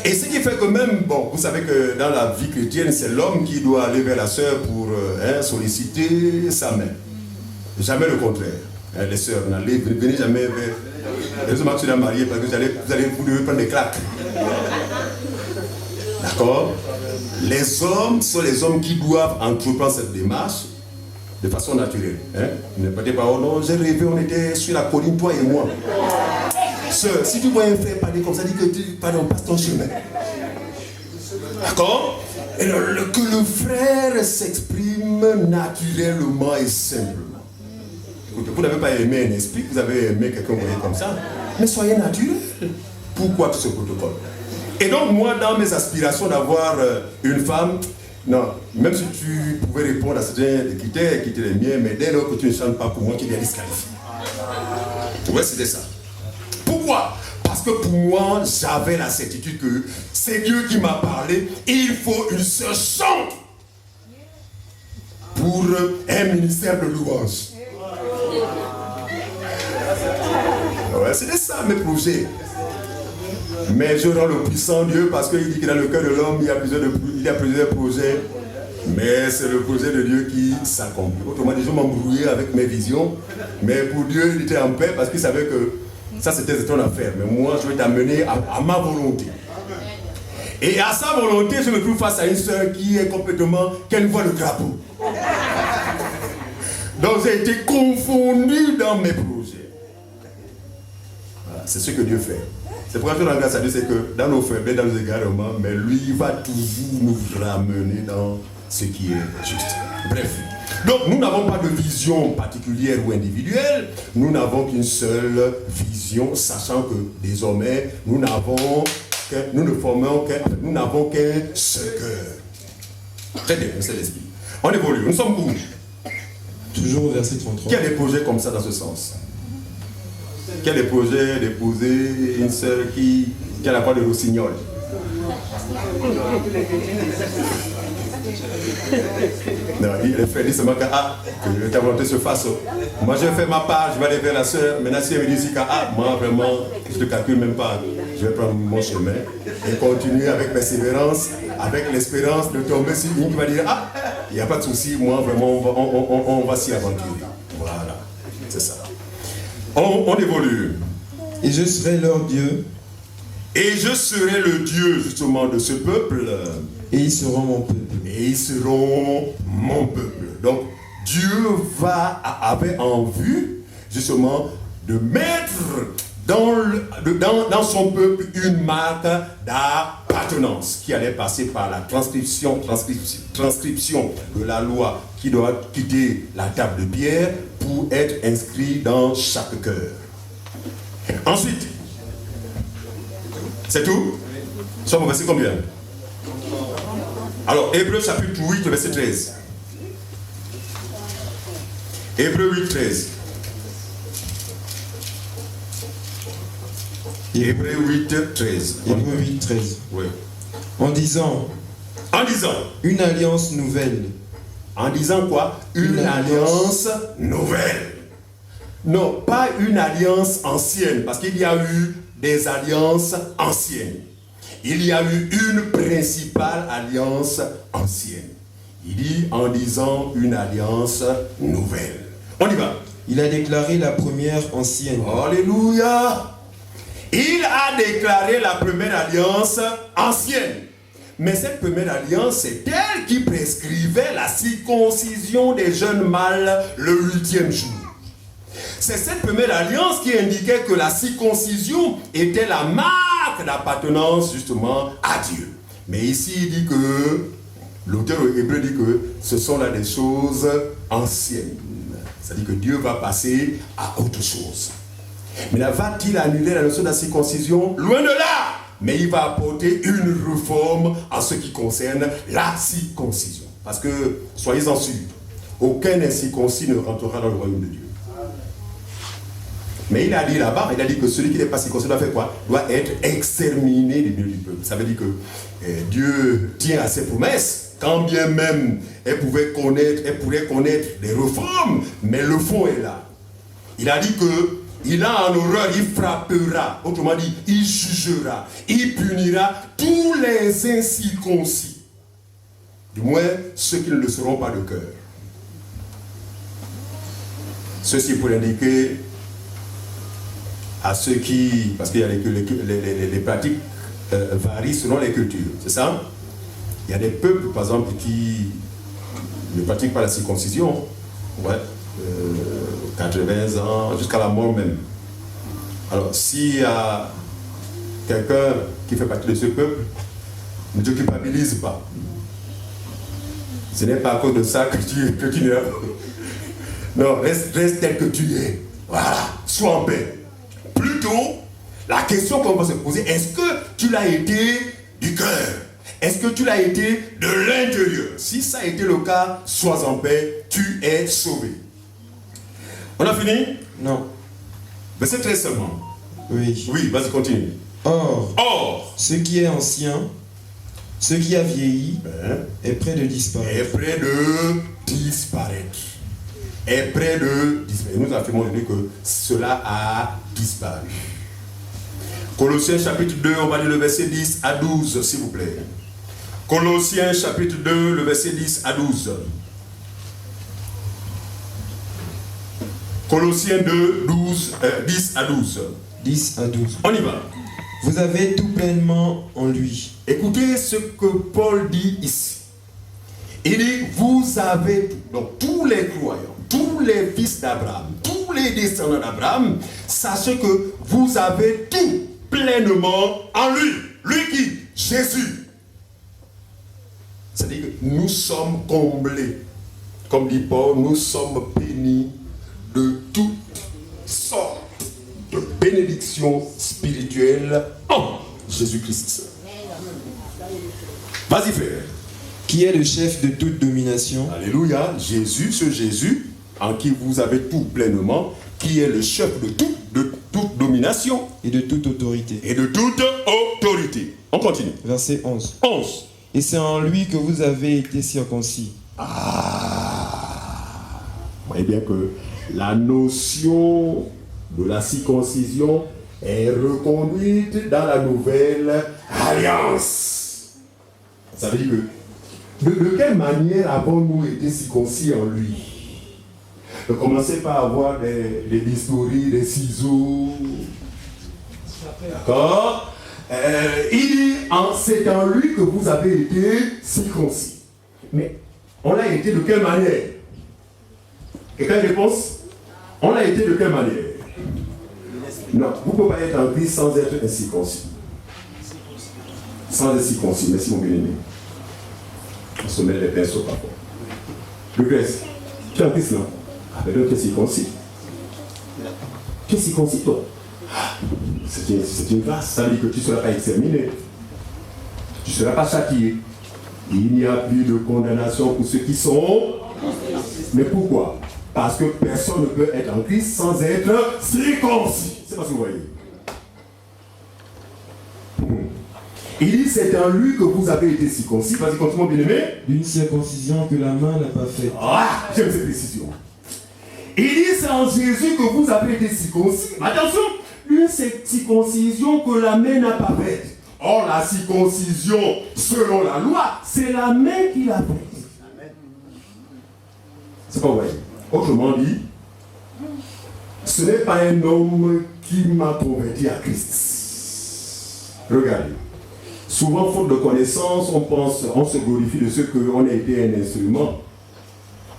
S2: Et ce qui fait que même, bon, vous savez que dans la vie chrétienne, c'est l'homme qui doit aller vers la sœur pour solliciter sa main. Jamais le contraire. Les sœurs, venez jamais vers les hommes qui sont mariés parce que vous devez prendre des claques. D'accord? Les hommes sont les hommes qui doivent entreprendre cette démarche de façon naturelle. Ne pas dire, oh non, j'ai rêvé, on était sur la colline, toi et moi. Sœur, si tu vois un frère parler comme ça, dis que pardon, passe ton chemin. D'accord? Et que le frère s'exprime naturellement et simplement. Écoutez, vous n'avez pas aimé un esprit, vous avez aimé quelqu'un comme ça, mais soyez naturel. Pourquoi tout ce protocole? Et donc moi, dans mes aspirations d'avoir une femme, non, même si tu pouvais répondre à certains critères, quitter les miens, mais dès lors que tu ne chantes pas pour moi, qu'il y a disqualifié. Ouais, c'était ça. Pourquoi? Parce que pour moi, j'avais la certitude que c'est Dieu qui m'a parlé et il faut une seule chante pour un ministère de louange. Ouais, c'était ça mes projets. Mais je rends le puissant Dieu parce qu'il dit que dans le cœur de l'homme, il y a plusieurs projets. Mais c'est le projet de Dieu qui s'accomplit. Autrement dit, je m'embrouillais avec mes visions. Mais pour Dieu, il était en paix parce qu'il savait que ça c'était ton affaire. Mais moi, je vais t'amener à ma volonté. Et à sa volonté, je me trouve face à une sœur qui est complètement, qui voit le drapeau. Donc j'ai été confondu dans mes projets. Voilà, c'est ce que Dieu fait. C'est pourquoi je rends grâce à Dieu, c'est que dans nos faiblesses, dans nos égarements, mais lui, il va toujours nous ramener dans ce qui est juste. Bref. Donc, nous n'avons pas de vision particulière ou individuelle. Nous n'avons qu'une seule vision, sachant que désormais, nous n'avons qu'un seul cœur. Très bien, c'est l'esprit. On évolue. Nous sommes où?
S5: Toujours au verset 33.
S2: Qui a des projets comme ça dans ce sens? Qui a des projets d'épouser une sœur qui a la voix de rossignol? Non, les frères disent seulement que ta volonté se fasse. Moi je fais ma part, je vais aller vers la sœur. Maintenant si elle me dit que moi vraiment, je ne te calcule même pas. Je vais prendre mon chemin et continuer avec persévérance, avec l'espérance de tomber sur une qui va dire il n'y a pas de souci, moi vraiment on va s'y aventurer. Voilà, c'est ça. On évolue.
S5: Et je serai leur Dieu.
S2: Et je serai le Dieu justement de ce peuple.
S5: Et ils seront mon peuple.
S2: Et ils seront mon peuple. Donc Dieu avait en vue justement de mettre dans son peuple une marque d'appartenance qui allait passer par la transcription de la loi qui doit quitter la table de pierre pour être inscrit dans chaque cœur. Ensuite, c'est tout? Nous sommes au verset combien? Alors, Hébreux chapitre 8, verset 13. Hébreux 8, 13. Hébreux 8, 13.
S5: Hébreux 8, 13.
S2: Oui.
S5: En disant,
S2: une alliance
S5: nouvelle.
S2: En disant quoi? Une alliance nouvelle. Non, pas une alliance ancienne, parce qu'il y a eu des alliances anciennes. Il y a eu une principale alliance ancienne. Il dit en disant une alliance nouvelle. On y va.
S5: Il a déclaré la première ancienne.
S2: Alléluia. Il a déclaré la première alliance ancienne. Mais cette première alliance, c'est elle qui prescrivait la circoncision des jeunes mâles le 8e jour. C'est cette première alliance qui indiquait que la circoncision était la marque d'appartenance justement à Dieu. Mais ici, il dit que, l'auteur hébreu dit que ce sont là des choses anciennes. C'est-à-dire que Dieu va passer à autre chose. Mais là, va-t-il annuler la notion de la circoncision? Loin de là! Mais il va apporter une réforme en ce qui concerne la circoncision. Parce que, soyez-en sûrs, aucun incirconcis ne rentrera dans le royaume de Dieu. Mais il a dit là-bas, il a dit que celui qui n'est pas circoncis doit faire quoi? Doit être exterminé du milieu du peuple. Ça veut dire que Dieu tient à ses promesses, quand bien même elle pourrait connaître des réformes, mais le fond est là. Il a dit que il a en horreur, il frappera, autrement dit, il jugera, il punira tous les incirconcis, du moins ceux qui ne le seront pas de cœur. Ceci pour indiquer à ceux qui, parce qu'il y a les pratiques varient selon les cultures, c'est ça? Il y a des peuples, par exemple, qui ne pratiquent pas la circoncision, 80 ans, jusqu'à la mort même. Alors, s'il y a quelqu'un qui fait partie de ce peuple, ne te culpabilise pas. Ce n'est pas à cause de ça que tu n'es. Non, reste tel que tu es. Voilà, sois en paix. Plutôt, la question qu'on va se poser, est-ce que tu l'as été du cœur? Est-ce que tu l'as été de l'intérieur? Si ça a été le cas, sois en paix, tu es sauvé. On a fini?
S5: Non.
S2: Verset 13 seulement.
S5: Oui.
S2: Oui, vas-y, continue.
S5: Or, ce qui est ancien, ce qui a vieilli, est près de disparaître.
S2: Est près de disparaître. Est près de disparaître. Nous affirmons que cela a disparu. Colossiens chapitre 2, on va lire le verset 10 à 12, s'il vous plaît. Colossiens chapitre 2, le verset 10 à 12. Colossiens 2, 10 à 12.
S5: 10 à 12.
S2: On y va.
S5: Vous avez tout pleinement en lui.
S2: Écoutez ce que Paul dit ici. Il dit, vous avez tout. Donc tous les croyants, tous les fils d'Abraham, tous les descendants d'Abraham, sachez que vous avez tout pleinement en lui. Lui qui? Jésus. C'est-à-dire que nous sommes comblés. Comme dit Paul, nous sommes bénis de toutes sortes de bénédictions spirituelles en Jésus-Christ. Vas-y frère.
S5: Qui est le chef de toute domination.
S2: Alléluia. Jésus, ce Jésus en qui vous avez tout pleinement, qui est le chef de toute domination.
S5: Et de toute autorité.
S2: Et de toute autorité. On continue.
S5: Verset 11.
S2: 11.
S5: Et c'est en lui que vous avez été circoncis.
S2: Vous voyez bien que la notion de la circoncision est reconduite dans la nouvelle alliance. Ça veut dire que de quelle manière avons-nous été circoncis en lui? De commencer par avoir des bistouris, des ciseaux. D'accord? Il dit, c'est en lui que vous avez été circoncis. Mais on l'a été de quelle manière? Quelqu'un réponse? On l'a été de quelle manière? Non, vous ne pouvez pas être en Christ sans être incirconcis. Sans être circoncis, merci mon bien-aimé. On se met les pinceaux parfois. Le Grèce, tu es en Christ, non? Ah, mais donc tu es circoncis. Tu es circoncis, toi. C'est une grâce, ça veut dire que tu ne seras pas exterminé. Tu ne seras pas châtié. Il n'y a plus de condamnation pour ceux qui sont. Mais pourquoi? Parce que personne ne peut être en Christ sans être circoncis. C'est pas ce que vous voyez. Il dit, c'est en lui que vous avez été circoncis. Vas-y, continue, bien aimé.
S5: D'une circoncision que la main n'a pas faite.
S2: Ah, j'aime cette précision. Il dit, c'est en Jésus que vous avez été circoncis. Attention, une circoncision que la main n'a pas faite. Or, la circoncision, selon la loi, c'est la main qui l'a faite. C'est pas vrai. Autrement dit, ce n'est pas un homme qui m'a converti à Christ. Regardez. Souvent, faute de connaissance, on se glorifie de ce qu'on a été un instrument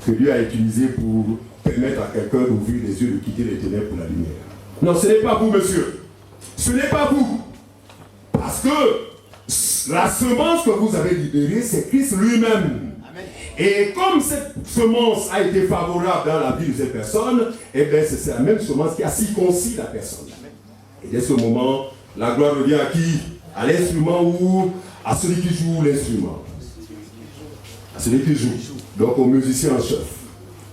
S2: que Dieu a utilisé pour permettre à quelqu'un d'ouvrir les yeux, de quitter les ténèbres pour la lumière. Non, ce n'est pas vous, monsieur. Ce n'est pas vous. Parce que la semence que vous avez libérée, c'est Christ lui-même. Et comme cette semence a été favorable dans la vie de cette personne, eh bien c'est la même semence qui a circoncis la personne. Et dès ce moment, la gloire revient à qui? À l'instrument ou à celui qui joue l'instrument? À celui qui joue. Donc au musicien en chef,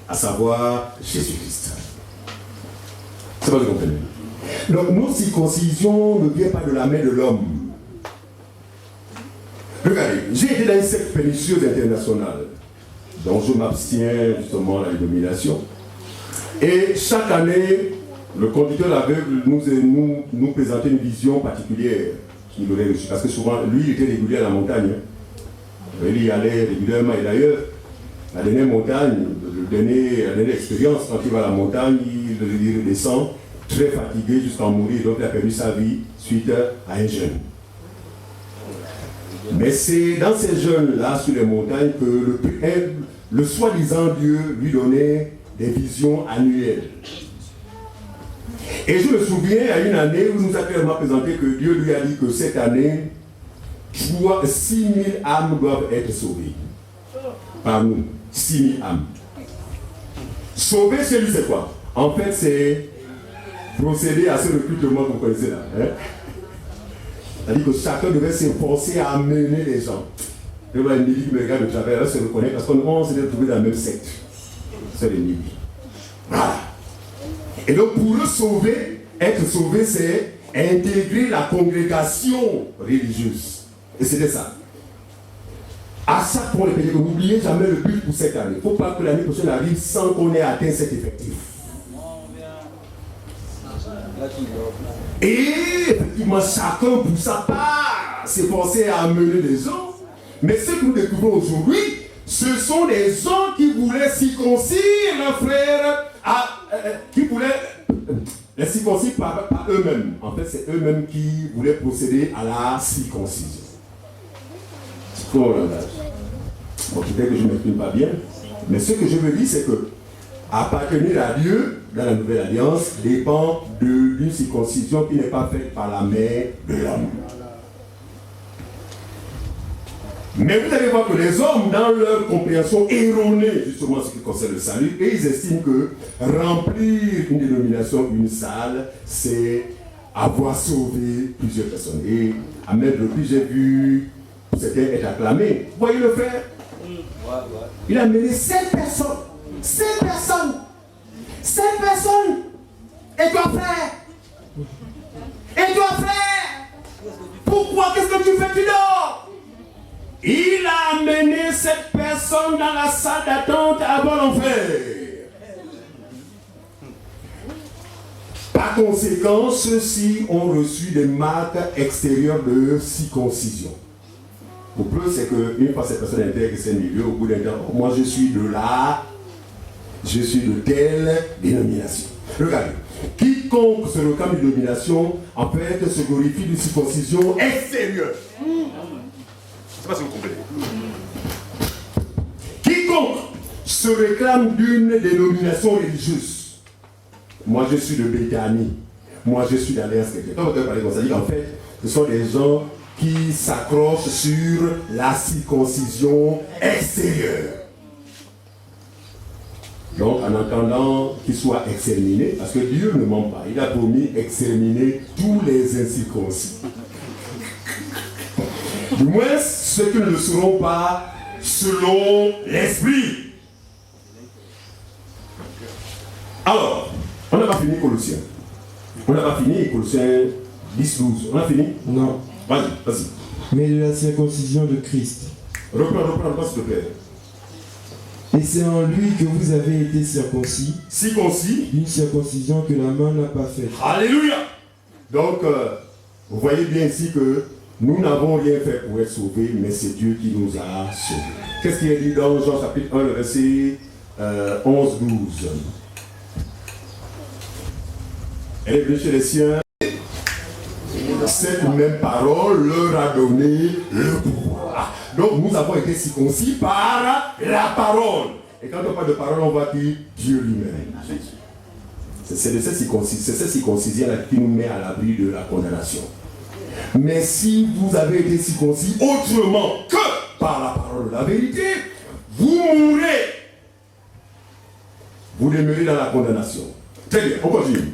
S2: à savoir Jésus-Christ. C'est pas ce que vous comprenez. Donc nos circoncisions ne viennent pas de la main de l'homme. Regardez, j'ai été dans une secte pernicieuse internationale, dont je m'abstiens justement à la domination. Et chaque année, le conducteur aveugle nous présentait une vision particulière qu'il aurait reçue. Parce que souvent, lui, il était régulier à la montagne. Il y allait régulièrement. Et d'ailleurs, la dernière montagne, la dernière expérience, quand il va à la montagne, il redescend très fatigué jusqu'à mourir. Donc, il a perdu sa vie suite à un jeûne. Mais c'est dans ces jeûnes-là, sur les montagnes, que le soi-disant Dieu lui donnait des visions annuelles. Et je me souviens, il y a une année où il nous a clairement présenté que Dieu lui a dit que cette année, 6 000 âmes doivent être sauvées. Par nous, 6 000 âmes. Sauver chez lui, c'est quoi? En fait, c'est procéder à ce recrutement que vous connaissez là. Hein? C'est-à-dire que chacun devait s'efforcer à amener les gens. Je vois une Nili qui me regarde de travers, elle se reconnaît parce qu'on s'est retrouvés dans la même secte. C'est les Nili. Voilà. Et donc pour eux sauver, être sauvé, c'est intégrer la congrégation religieuse. Et c'était ça. À chaque fois, les pays, n'oubliez jamais le but pour cette année. Il ne faut pas que l'année prochaine arrive sans qu'on ait atteint cet effectif. Et effectivement, chacun pour sa part s'efforçait à amener les gens. Mais ce que nous découvrons aujourd'hui, ce sont les gens qui voulaient circoncire leurs frères, qui voulaient les circoncire par eux-mêmes. En fait, c'est eux-mêmes qui voulaient procéder à la circoncision. C'est trop langage. Bon, peut-être que je ne m'exprime pas bien, mais ce que je veux dire, c'est que appartenir à Dieu dans la nouvelle alliance dépend d'une circoncision qui n'est pas faite par la main de l'homme. Mais vous allez voir que les hommes, dans leur compréhension erronée, justement ce qui concerne le salut, et ils estiment que remplir une dénomination, une salle, c'est avoir sauvé plusieurs personnes. Et à même depuis, j'ai vu certains être acclamés. Vous voyez le frère? Il a mené 7 personnes. 7 personnes. 7 personnes. Et toi, frère? Et toi, frère? Pourquoi? Qu'est-ce que tu fais? Tu dors? Il a amené cette personne dans la salle d'attente avant l'enfer. Par conséquent, ceux-ci ont reçu des marques extérieures de circoncision. Pour plus, c'est qu'une fois cette personne intègre ces milieux, au bout d'un temps, moi je suis de telle dénomination. Regardez, quiconque se réclame d'une dénomination, en fait, se glorifie d'une circoncision extérieure. Je ne sais pas si vous comprenez. Quiconque se réclame d'une dénomination religieuse, moi je suis de Béthanie, moi je suis d'Alliance chrétienne. Quand vous parlez comme ça, en fait, ce sont des gens qui s'accrochent sur la circoncision extérieure. Donc, en attendant qu'ils soient exterminés, parce que Dieu ne ment pas, il a promis exterminer tous les incirconcis. Du moins, ceux qui ne le seront pas selon l'esprit. Alors, on n'a pas fini Colossiens. On n'a pas fini Colossiens 10, 12. On a fini?
S5: Non.
S2: Vas-y.
S5: Mais de la circoncision de Christ.
S2: Reprends, s'il te plaît.
S5: Et c'est en lui que vous avez été circoncis.
S2: Circoncis.
S5: D'une circoncision que la main n'a pas faite.
S2: Alléluia. Donc, vous voyez bien ici que nous n'avons rien fait pour être sauvés, mais c'est Dieu qui nous a sauvés. Qu'est-ce qui est dit dans Jean chapitre 1, le verset 11-12? Elle est venue chez les siens. Cette même parole leur a donné le pouvoir. Donc nous avons été circoncis par la parole. Et quand on parle de parole, on va dire Dieu lui-même. C'est de cette circoncision-là qui nous met à l'abri de la condamnation. Mais si vous avez été circoncis autrement que par la parole de la vérité, vous mourrez. Vous demeurez dans la condamnation. Très bien, on continue.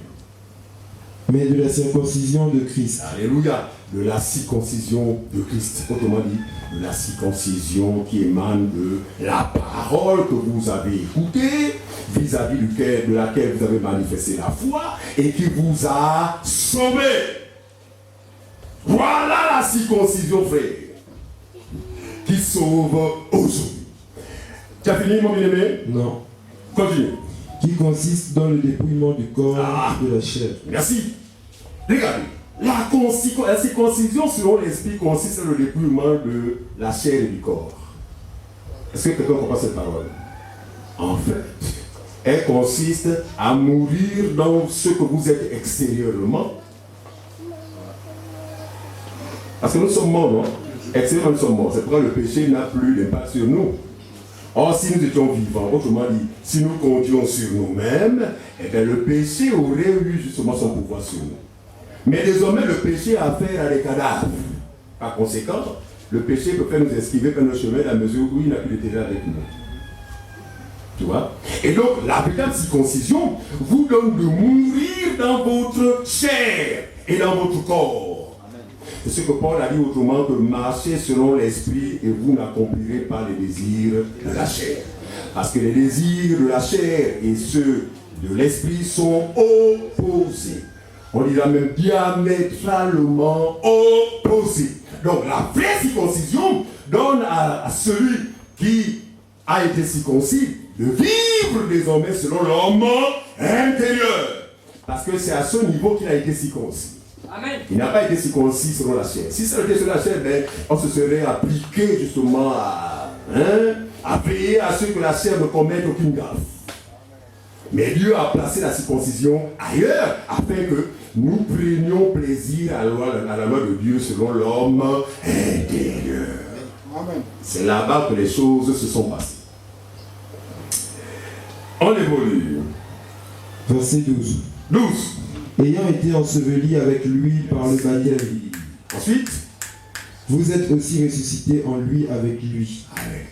S5: Mais de la circoncision de Christ.
S2: Alléluia. De la circoncision de Christ. Autrement dit, de la circoncision qui émane de la parole que vous avez écoutée, vis-à-vis de laquelle vous avez manifesté la foi et qui vous a sauvé. Voilà la circoncision, frère, qui sauve aujourd'hui. Tu as fini, mon bien-aimé?
S5: Non.
S2: Continue.
S5: qui consiste dans le dépouillement du corps et de la chair.
S2: Merci. Regardez. La circoncision selon l'esprit consiste dans le dépouillement de la chair et du corps. Est-ce que quelqu'un comprend cette parole? En fait, elle consiste à mourir dans ce que vous êtes extérieurement. Parce que nous sommes morts, non? Extérieurement, nous sommes morts. C'est pourquoi le péché n'a plus d'impact sur nous. Or, si nous étions vivants, autrement dit, si nous comptions sur nous-mêmes, eh bien, le péché aurait eu justement son pouvoir sur nous. Mais désormais, le péché a affaire à des cadavres. Par conséquent, le péché peut faire nous esquiver par nos chemins à la mesure où il n'a plus d'intérêt avec nous. Tu vois? Et donc, la véritable circoncision vous donne de mourir dans votre chair et dans votre corps. C'est ce que Paul a dit autrement que marchez selon l'esprit et vous n'accomplirez pas les désirs de la chair. Parce que les désirs de la chair et ceux de l'esprit sont opposés. On dira même diamétralement opposés. Donc la vraie circoncision donne à celui qui a été circoncis de vivre désormais selon l'homme intérieur. Parce que c'est à ce niveau qu'il a été circoncis. Amen. Il n'a pas été circoncis selon la chair. Si ça était selon la chair, ben, on se serait appliqué justement à veiller à ce que la chair ne commette aucune gaffe. Mais Dieu a placé la circoncision ailleurs afin que nous prenions plaisir à la loi de Dieu selon l'homme intérieur. Amen. C'est là-bas que les choses se sont passées. On évolue.
S5: Verset 12.
S2: 12.
S5: Ayant été enseveli avec lui par le baptême.
S2: Ensuite,
S5: vous êtes aussi ressuscités en lui avec lui.
S2: Amen.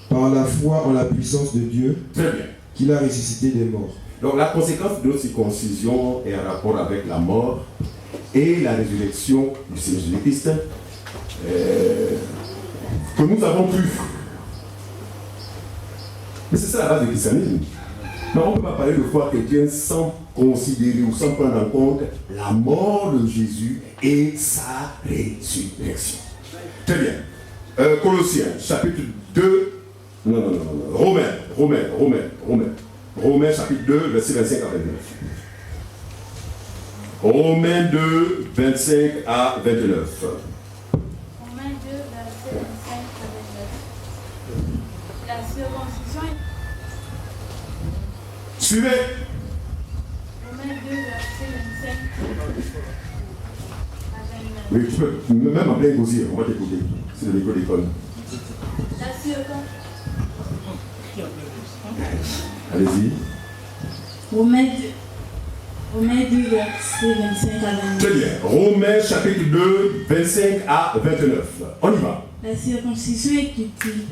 S5: Par la foi en la puissance de Dieu.
S2: Très bien.
S5: Qu'il a ressuscité des morts.
S2: Donc la conséquence de notre circoncision est en rapport avec la mort et la résurrection du Seigneur Jésus-Christ que nous avons cru. Mais c'est ça la base du christianisme. Mais on ne peut pas parler de foi chrétienne sans considérer ou sans prendre en compte la mort de Jésus et sa résurrection. Très bien. Colossiens, chapitre 2. Non. Romains, chapitre 2, verset 25 à 29. Romains 2, 25 à 29.
S6: Romains 2, verset 25 à 29. La circoncision est...
S2: Suivez.
S6: Romains 2, verset 25 à 29.
S2: Oui, tu peux même en plein gosier, on va t'écouter. C'est de l'école d'école.
S6: La circoncision.
S2: Allez-y.
S6: Romains 2, verset 25 à 29.
S2: Très bien. Romains chapitre 2, 25 à 29. On y va.
S6: La circoncision est utile.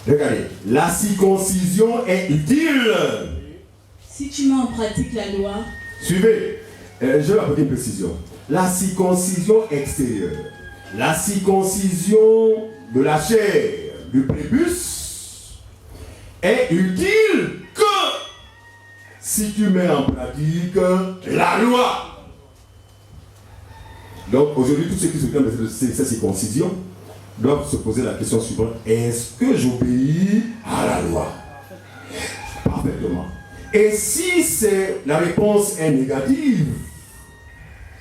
S2: Regardez. La circoncision est utile.
S6: Si tu mets en pratique la loi.
S2: Suivez. Je vais apporter une précision. La circoncision extérieure. La circoncision de la chair, du prépuce, est utile que si tu mets en pratique la loi. Donc aujourd'hui, tous ceux qui se plaignent de cette circoncision doivent se poser la question suivante. Est-ce que j'obéis à la loi? Parfaitement. Et si la réponse est négative,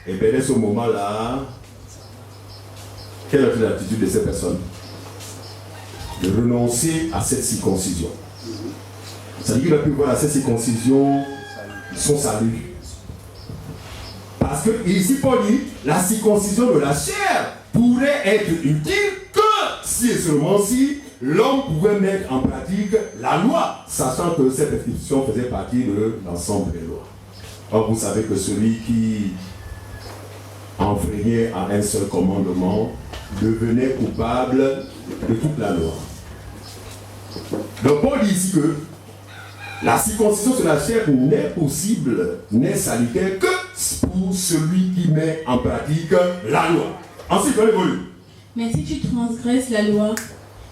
S2: et bien dès ce moment-là, quelle est l'attitude de ces personnes? De renoncer à cette circoncision. C'est-à-dire qu'il a pu voir à cette circoncision son salut. Parce que ici, Paul dit, la circoncision de la chair pourrait être utile que si et seulement si l'homme pouvait mettre en pratique la loi, sachant que cette prescription faisait partie de l'ensemble des lois. Or, vous savez que celui qui enfreignait à un seul commandement devenait coupable de toute la loi. Donc Paul dit ici que la circoncision sur la chair n'est possible, n'est salutaire que pour celui qui met en pratique la loi. Ensuite, on évolue.
S6: Mais si tu transgresses la loi,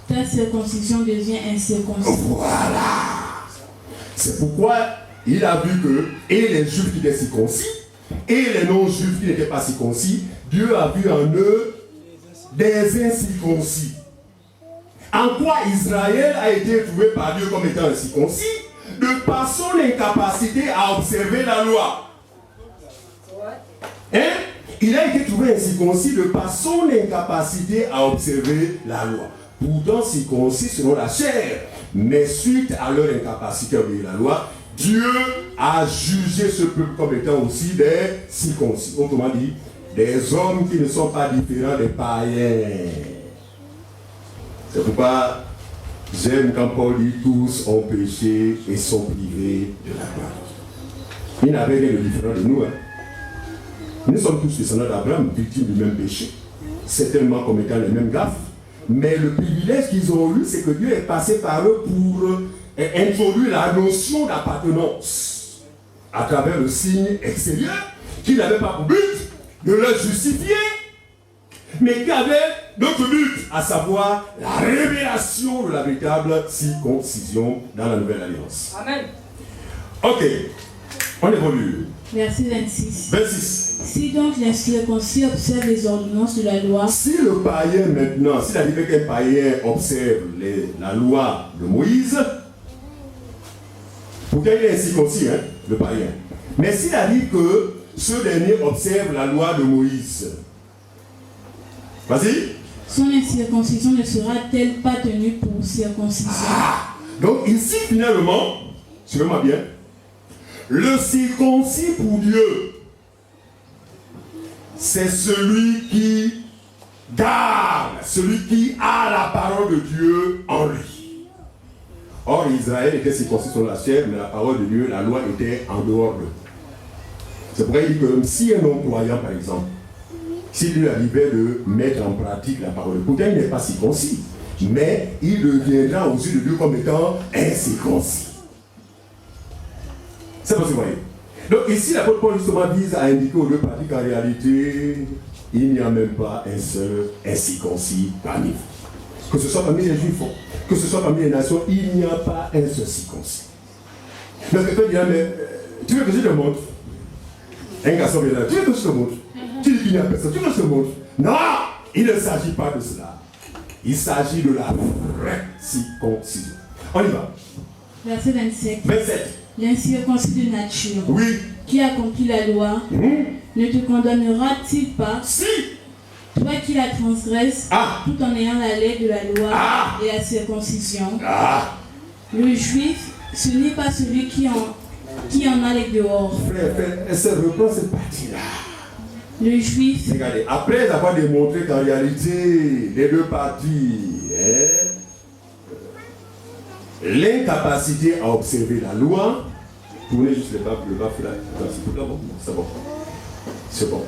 S6: ta circoncision devient incirconcision.
S2: Voilà. C'est pourquoi il a vu que, et les juifs qui étaient circoncis, et les non-juifs qui n'étaient pas circoncis, Dieu a vu en eux des incirconcis. En quoi Israël a été trouvé par Dieu comme étant incirconcis? de par son incapacité à observer la loi. Hein? Il a été trouvé incirconcis de par son incapacité à observer la loi. Pourtant circoncis selon la chair. Mais suite à leur incapacité à obéir la loi, Dieu a jugé ce peuple comme étant aussi des circoncis. Autrement dit, des hommes qui ne sont pas différents des païens. C'est pourquoi j'aime quand Paul dit tous ont péché et sont privés de la gloire. Il n'avait rien de différent de nous. Hein. Nous sommes tous descendants d'Abraham, victimes du même péché, certainement comme étant les mêmes gaffes. Mais le privilège qu'ils ont eu, c'est que Dieu est passé par eux pour introduire la notion d'appartenance à travers le signe extérieur qui n'avait pas pour but de le justifier, mais qui avait d'autres buts, à savoir la révélation de la véritable circoncision dans la nouvelle alliance. Amen. Ok, on évolue.
S6: Verset 26.
S2: 26.
S6: Si donc l'incirconcis observe les ordonnances de la loi,
S2: Si le païen maintenant, s'il arrive qu'un païen observe la loi de Moïse, pourquoi il est incirconcis, hein, le païen. Mais s'il arrive que ce dernier observe la loi de Moïse, vas-y.
S6: son incirconcision ne sera-t-elle pas tenue pour circoncision?
S2: Donc ici finalement, suivez-moi bien, le circoncis pour Dieu, c'est celui qui garde, celui qui a la parole de Dieu en lui. Or, Israël était circoncis sur la chair, mais la parole de Dieu, la loi était en dehors d'eux. C'est pourquoi il dit que si un homme croyant, par exemple, s'il lui arrivait de mettre en pratique la parole de Dieu, pourtant il n'est pas circoncis, mais il deviendra aux yeux de Dieu comme étant incirconcis. C'est pas ce que vous voyez. Donc ici, l'apôtre Paul justement vise à indiquer aux deux parties qu'en réalité, il n'y a même pas un seul incirconcis parmi vous. Que ce soit parmi les Juifs, que ce soit parmi les nations, il n'y a pas un seul circoncis. Donc quelqu'un dira, mais tu veux que je te montre? Un garçon vient là, tu veux que je te montre? Tu dis qu'il n'y a personne, tu veux que je te montre? Non, il ne s'agit pas de cela. Il s'agit de la vraie circoncision. On y va.
S6: Verset 27.
S2: 27.
S6: L'incirconcis de nature,
S2: Oui.
S6: qui accomplit la loi, ne te condamnera-t-il pas,
S2: Si.
S6: toi qui la transgresses, tout en ayant la lettre de la loi et la circoncision? Le juif, ce n'est pas celui qui en a les dehors.
S2: Frère, elle se reprend cette partie-là.
S6: Le juif,
S2: Regardez, après avoir démontré qu'en réalité, les deux parties, l'incapacité à observer la loi, tournez juste le bas là, c'est bon. C'est bon.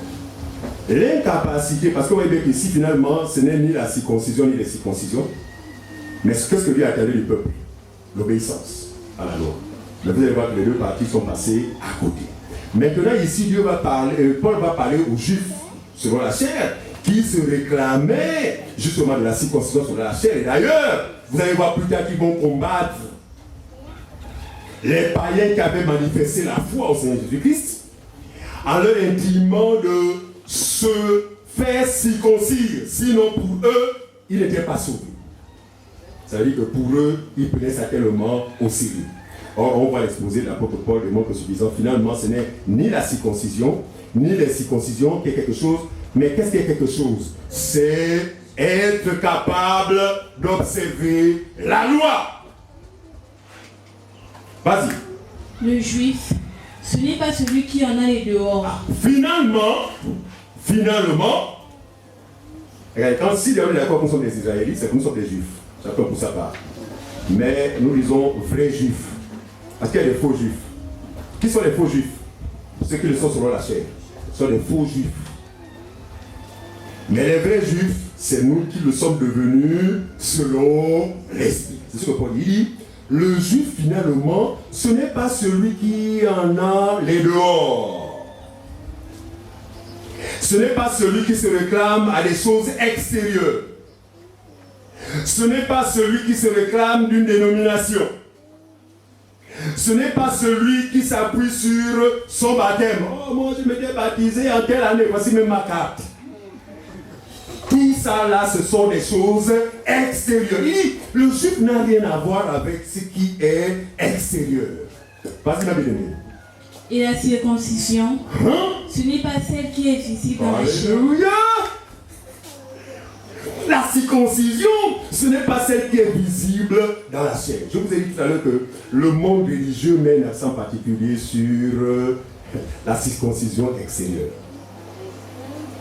S2: L'incapacité, parce qu'on voit bien qu'ici, finalement, ce n'est ni la circoncision ni la circoncision, mais qu'est-ce que Dieu a attendu du peuple? L'obéissance à la loi. Mais vous allez voir que les deux parties sont passées à côté. Maintenant, ici, Paul va parler aux Juifs, selon la chair, qui se réclamaient justement de la circoncision sur la chair. Et d'ailleurs, vous allez voir plus tard qu'ils vont combattre les païens qui avaient manifesté la foi au Seigneur Jésus-Christ en leur intimant de se faire circoncire. Sinon, pour eux, ils n'étaient pas sauvés. Ça veut dire que pour eux, ils prenaient certainement au sérieux. Or, on va l'exposer, l'apôtre Paul démontre suffisant. Finalement, ce n'est ni la circoncision, ni la circoncision qui est quelque chose. Mais qu'est-ce qui est quelque chose? C'est être capable d'observer la loi. Vas-y.
S6: le juif, ce n'est pas celui qui en a les dehors.
S2: Finalement, regardez, quand si on est d'accord que nous sommes des Israélites, c'est que nous sommes des Juifs. Chacun pour sa part. Mais nous disons vrais Juifs. Parce qu'il y a des faux Juifs. Qui sont les faux Juifs? Ceux qui le sont selon la chair. Ce sont des faux Juifs. Mais les vrais Juifs, c'est nous qui le sommes devenus selon l'Esprit. C'est ce que Paul dit. Le Juif, finalement, ce n'est pas celui qui en a les dehors. Ce n'est pas celui qui se réclame à des choses extérieures. Ce n'est pas celui qui se réclame d'une dénomination. Ce n'est pas celui qui s'appuie sur son baptême. Oh, moi je m'étais baptisé en telle année, voici même ma carte. Tout ça là, ce sont des choses extérieures. Il dit, le juif n'a rien à voir avec ce qui est extérieur. Vas-y, ma bien-aimée.
S6: Et la circoncision, ce n'est pas celle qui est visible dans la chair.
S2: Alléluia. La circoncision, ce n'est pas celle qui est visible dans la chair. Je vous ai dit tout à l'heure que le monde religieux met un accent particulier sur la circoncision extérieure.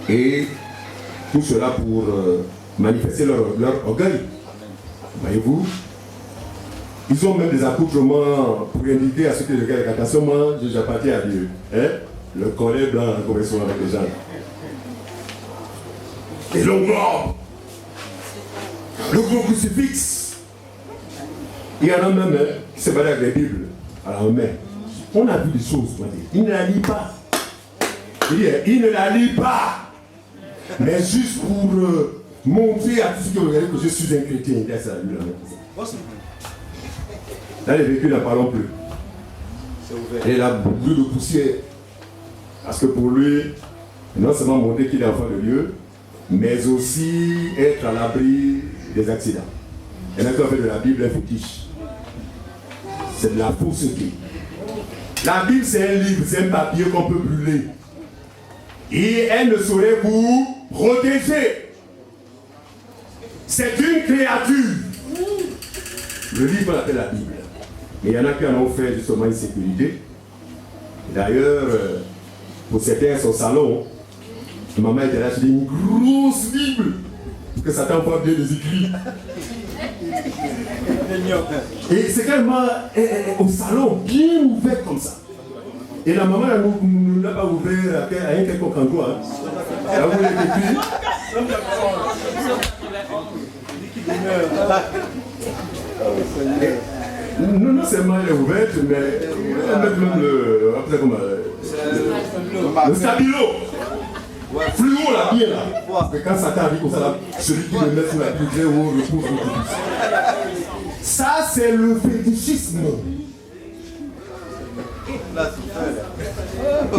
S2: Et tout cela pour manifester leur orgueil. Voyez-vous, ils ont même des accoutrements pour indiquer à ceux qui regardent attention, moi, j'appartiens à Dieu. Hein? Le collet blanc en correspond avec les gens. Et l'ongle, le gros crucifix. Il y en a même qui se battent avec les Bibles à la main. On a vu des choses, il ne la lit pas. Il ne la lit pas. Mais juste pour montrer à tous ceux qui regardent que je suis un chrétien. Il a ça, lui, là, les véhicules n'en parlons plus. Et la boule de poussière. Parce que pour lui, non seulement montrer qu'il est enfant de Dieu, mais aussi être à l'abri des accidents. Il y en a qui ont fait de la Bible un fétiche. C'est de la fausseté. La Bible, c'est un livre, c'est un papier qu'on peut brûler. Et elle ne saurait vous protéger. C'est une créature. Le livre, on l'appelle la Bible. Mais il y en a qui en ont fait justement une sécurité. D'ailleurs, pour certains, son salon, maman était là, j'ai dit une grosse Bible. Pour que Satan voit bien les écrits. Et c'est carrément au salon, bien ouvert comme ça. Et la maman ne l'a pas ouvert à un quelconque endroit. Hein. Elle a ouvert les écrits. Non seulement elle est ouverte, mais même le stabilo. Fluo là, bien là. Parce que quand Satan arrive comme ça, là, celui qui le met sur la plus très haut repose le plus. Ça, c'est le fétichisme.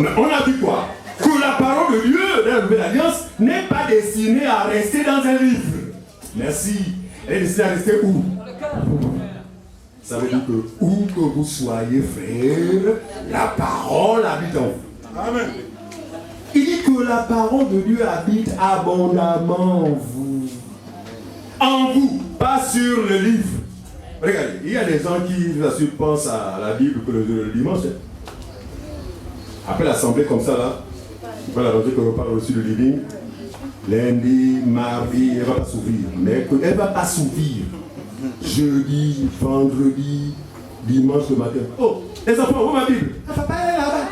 S2: Mais on a vu quoi? Que la parole de Dieu dans la Nouvelle Alliance n'est pas destinée à rester dans un livre. Merci. Elle est destinée à rester où? Ça veut dire que où que vous soyez, frère, la parole habite en vous. Amen. Il dit que la parole de Dieu habite abondamment en vous. En vous, pas sur le livre. Regardez, il y a des gens qui, je vous assure, pensent à la Bible que le dimanche. Après l'assemblée comme ça, là, il va la ranger qu'on repart aussi le living. Lundi, mardi, elle ne va pas s'ouvrir. Mais elle ne va pas s'ouvrir. Jeudi, vendredi, dimanche le matin. Oh, les enfants, où ma Bible? Ah, papa, elle est là-bas.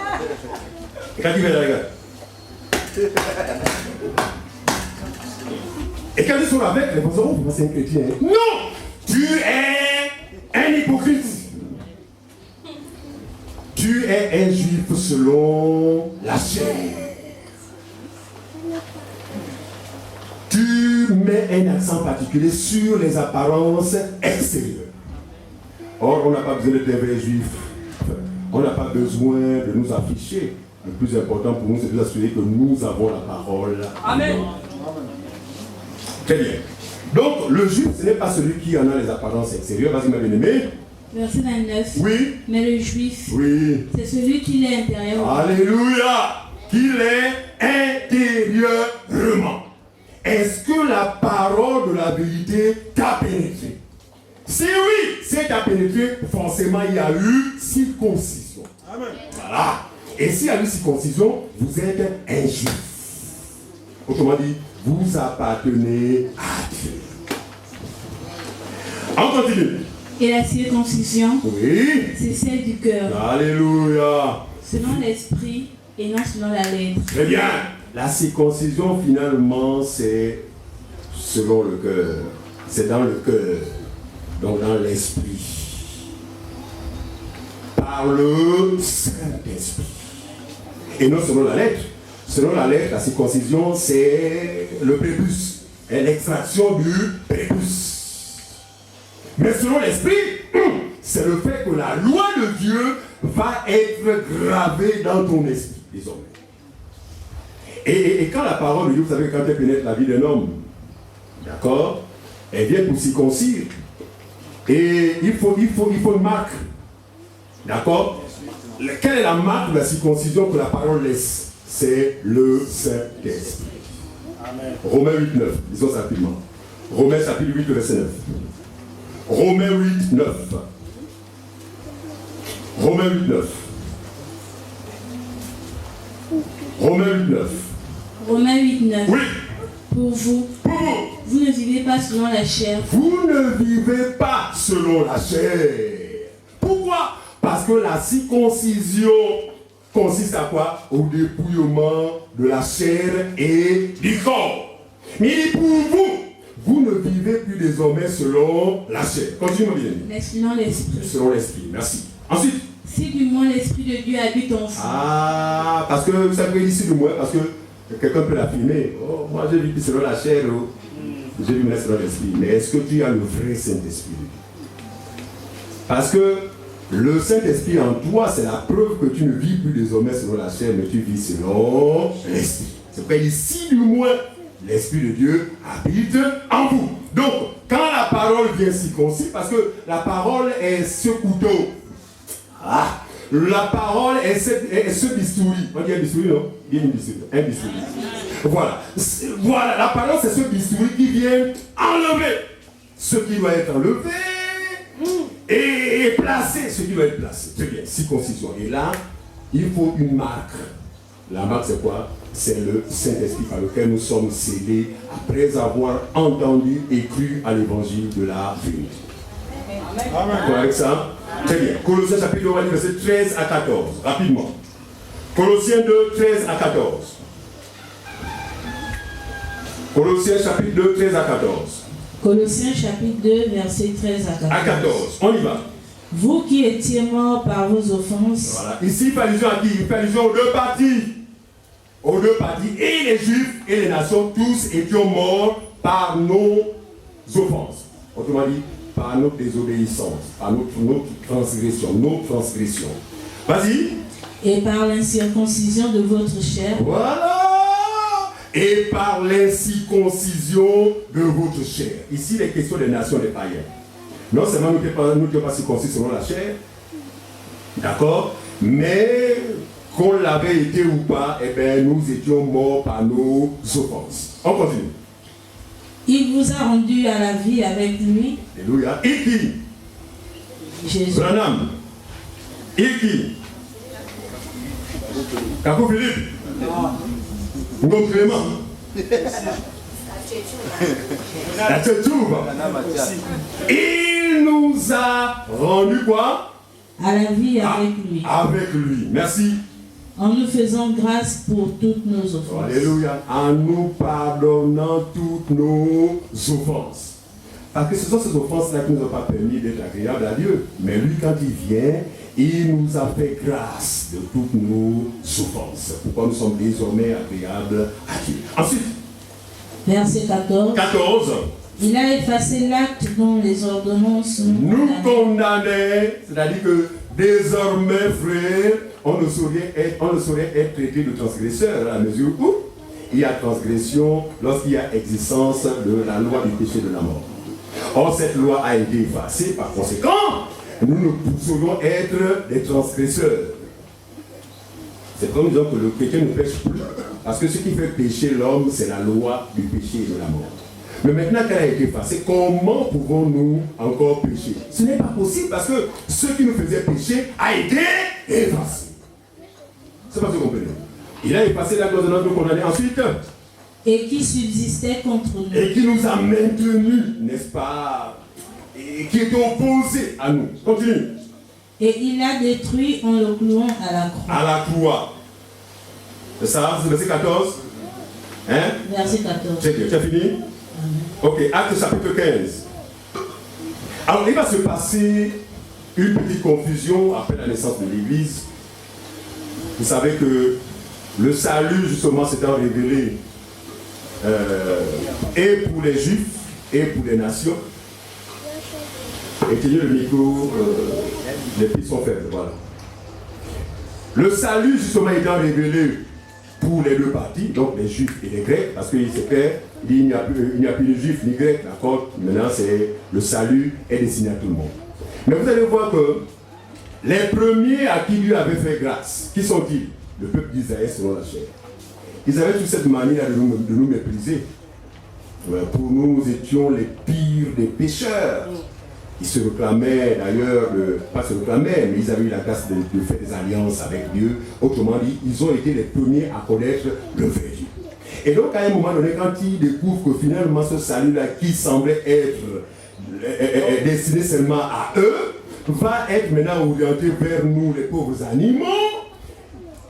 S2: Et quand tu viens, regarde. Et quand ils sont avec, les enfants, oh, c'est un chrétien. Non! Tu es un hypocrite. Tu es un juif selon la chair. Tu mets un accent particulier sur les apparences extérieures. Or, on n'a pas besoin d'être un vrai juif. On n'a pas besoin de nous afficher. Le plus important pour nous, c'est de nous assurer que nous avons la parole. Amen. Très bien. Donc, le juif, ce n'est pas celui qui en a les apparences extérieures. Vas-y, ma bien-aimée.
S6: Verset 29.
S2: Oui.
S6: Mais le juif,
S2: oui,
S6: c'est celui qui l'est intérieurement.
S2: Alléluia. Qu'il est intérieurement. Est-ce que la parole de la vérité t'a pénétré? Si oui, c'est t'a pénétré, forcément il y a eu circoncision. Amen. Voilà. Et s'il y a eu circoncision, vous êtes un juif. Autrement dit, vous appartenez à Dieu. On continue.
S6: Et la circoncision,
S2: oui, c'est
S6: celle du cœur.
S2: Alléluia.
S6: Selon l'esprit et non selon la lettre.
S2: Très bien. La circoncision, finalement, c'est selon le cœur. C'est dans le cœur. Donc dans l'esprit. Par le Saint-Esprit. Et non selon la lettre. Selon la lettre, la circoncision, c'est le prépuce. Et l'extraction du prépuce. Mais selon l'esprit, c'est le fait que la loi de Dieu va être gravée dans ton esprit, désormais. Et quand la parole de Dieu, vous savez, quand elle pénètre la vie d'un homme, d'accord, elle vient pour circoncire. Et il faut une marque, d'accord. quelle est la marque de la circoncision que la parole laisse? C'est le Saint-Esprit. Romains 8, 9. Disons ça rapidement. Romains chapitre 8, verset 9. Romains 8, 9. Romains 8, 9. Romains 8, 9.
S6: Romains 8, 9.
S2: Oui.
S6: Pour vous, vous ne vivez pas selon la chair.
S2: Vous ne vivez pas selon la chair. Pourquoi? Parce que la circoncision consiste à quoi? Au dépouillement de la chair et du corps. Mais il dit pour vous, vous ne vivez plus désormais selon la chair. Continue, bien.
S6: Mais selon l'esprit.
S2: Selon l'esprit, merci. Ensuite.
S6: Si du moins l'esprit de Dieu habite en vous.
S2: Ah, parce que vous savez ici du moins, parce que quelqu'un peut l'affirmer. Oh, moi j'ai vécu selon la chair, oh. J'ai vu selon l'esprit. Mais est-ce que tu as le vrai Saint-Esprit? Parce que le Saint-Esprit en toi, c'est la preuve que tu ne vis plus désormais selon la chair, mais tu vis selon l'esprit. C'est pourquoi ici du moins, l'Esprit de Dieu habite en vous. Donc, quand la parole vient circoncis, parce que la parole est ce couteau. Ah, la parole est ce bistouri. On dit un bistouri, non? Il y a un bistouri. Voilà. Voilà, la parole c'est ce bistouri qui vient enlever ce qui doit être enlevé et placer ce qui doit être placé. Très bien, circoncision. Et là, il faut une marque. La marque c'est quoi? C'est le Saint-Esprit par lequel nous sommes scellés après avoir entendu et cru à l'évangile de la vérité. Amen. Avec ça? Très bien. Colossiens chapitre 2, verset 13 à 14. Rapidement. Colossiens 2, 13 à 14. Colossiens chapitre 2, 13 à 14.
S6: Colossiens chapitre 2, verset 13 à 14.
S2: À 14. On y va.
S6: Vous qui étiez morts par vos offenses.
S2: Voilà. Ici, il fait allusion à qui? Il fait allusion aux deux parties. Aux deux parties. Et les Juifs et les nations, tous étions morts par nos offenses. Autrement dit, par notre désobéissance, par notre transgression. Vas-y.
S6: Et par l'incirconcision de votre chair.
S2: Voilà. Et par l'incirconcision de votre chair. Ici, les questions des nations des païens. Non seulement nous ne sommes pas circoncis selon la chair, d'accord, mais qu'on l'avait été ou pas, eh bien, nous étions morts par nos offenses. On continue.
S6: Il vous a rendu à la vie avec lui.
S2: Alléluia. Et qui?
S6: Jésus.
S2: Branham. Et qui? Capot Philippe. Ngom Clément. La Tchétchouba. Il nous a rendu quoi?
S6: À la vie avec lui.
S2: Avec lui. Merci.
S6: En nous faisant grâce pour toutes nos offenses.
S2: Alléluia. En nous pardonnant toutes nos offenses. Parce que ce sont ces offenses-là qui ne nous ont pas permis d'être agréables à Dieu. Mais lui, quand il vient, il nous a fait grâce de toutes nos offenses. Pourquoi nous sommes désormais agréables à Dieu. Ensuite.
S6: Verset 14.
S2: 14.
S6: Il a effacé l'acte dont les ordonnances
S2: nous condamnaient. C'est-à-dire que désormais, frère, on ne saurait être traité de transgresseur à la mesure où il y a transgression lorsqu'il y a existence de la loi du péché de la mort. Or, cette loi a été effacée, par conséquent, nous ne saurions être des transgresseurs. C'est comme disant que le chrétien ne pêche plus. Parce que ce qui fait pécher l'homme, c'est la loi du péché et de la mort. Mais maintenant qu'elle a été effacée, comment pouvons-nous encore pécher? Ce n'est pas possible parce que ce qui nous faisait pécher a été effacé. C'est pas ce que vous comprenez. Il a effacé la cause de notre condamné ensuite.
S6: Et qui subsistait contre nous.
S2: Et qui nous a maintenus, n'est-ce pas? Et qui était opposé à nous. Continue.
S6: Et il l'a détruit en le clouant à la croix.
S2: À la croix. C'est ça, c'est verset 14. Hein?
S6: Verset 14.
S2: Très bien, tu as fini? Ok, Acte chapitre 15. Alors, il va se passer une petite confusion après la naissance de l'Église. Vous savez que le salut, justement, s'étant révélé et pour les Juifs et pour les nations. Éteignez le micro, les pieds sont faibles, voilà. Le salut, justement, étant révélé pour les deux parties, donc les Juifs et les Grecs, parce qu'il n'y a plus de Juifs ni Grecs, d'accord? Maintenant, c'est le salut est destiné à tout le monde. Mais vous allez voir que les premiers à qui Dieu avait fait grâce, qui sont-ils? Le peuple d'Israël selon la chair. Ils avaient toute cette manière de nous mépriser. Pour nous, nous étions les pires des pécheurs. Ils se réclamaient d'ailleurs, pas se réclamaient, mais ils avaient eu la grâce de faire des alliances avec Dieu. Autrement dit, ils ont été les premiers à connaître le vrai Dieu. Et donc, à un moment donné, quand ils découvrent que finalement ce salut-là, qui semblait être destiné seulement à eux, va être maintenant orienté vers nous, les pauvres animaux,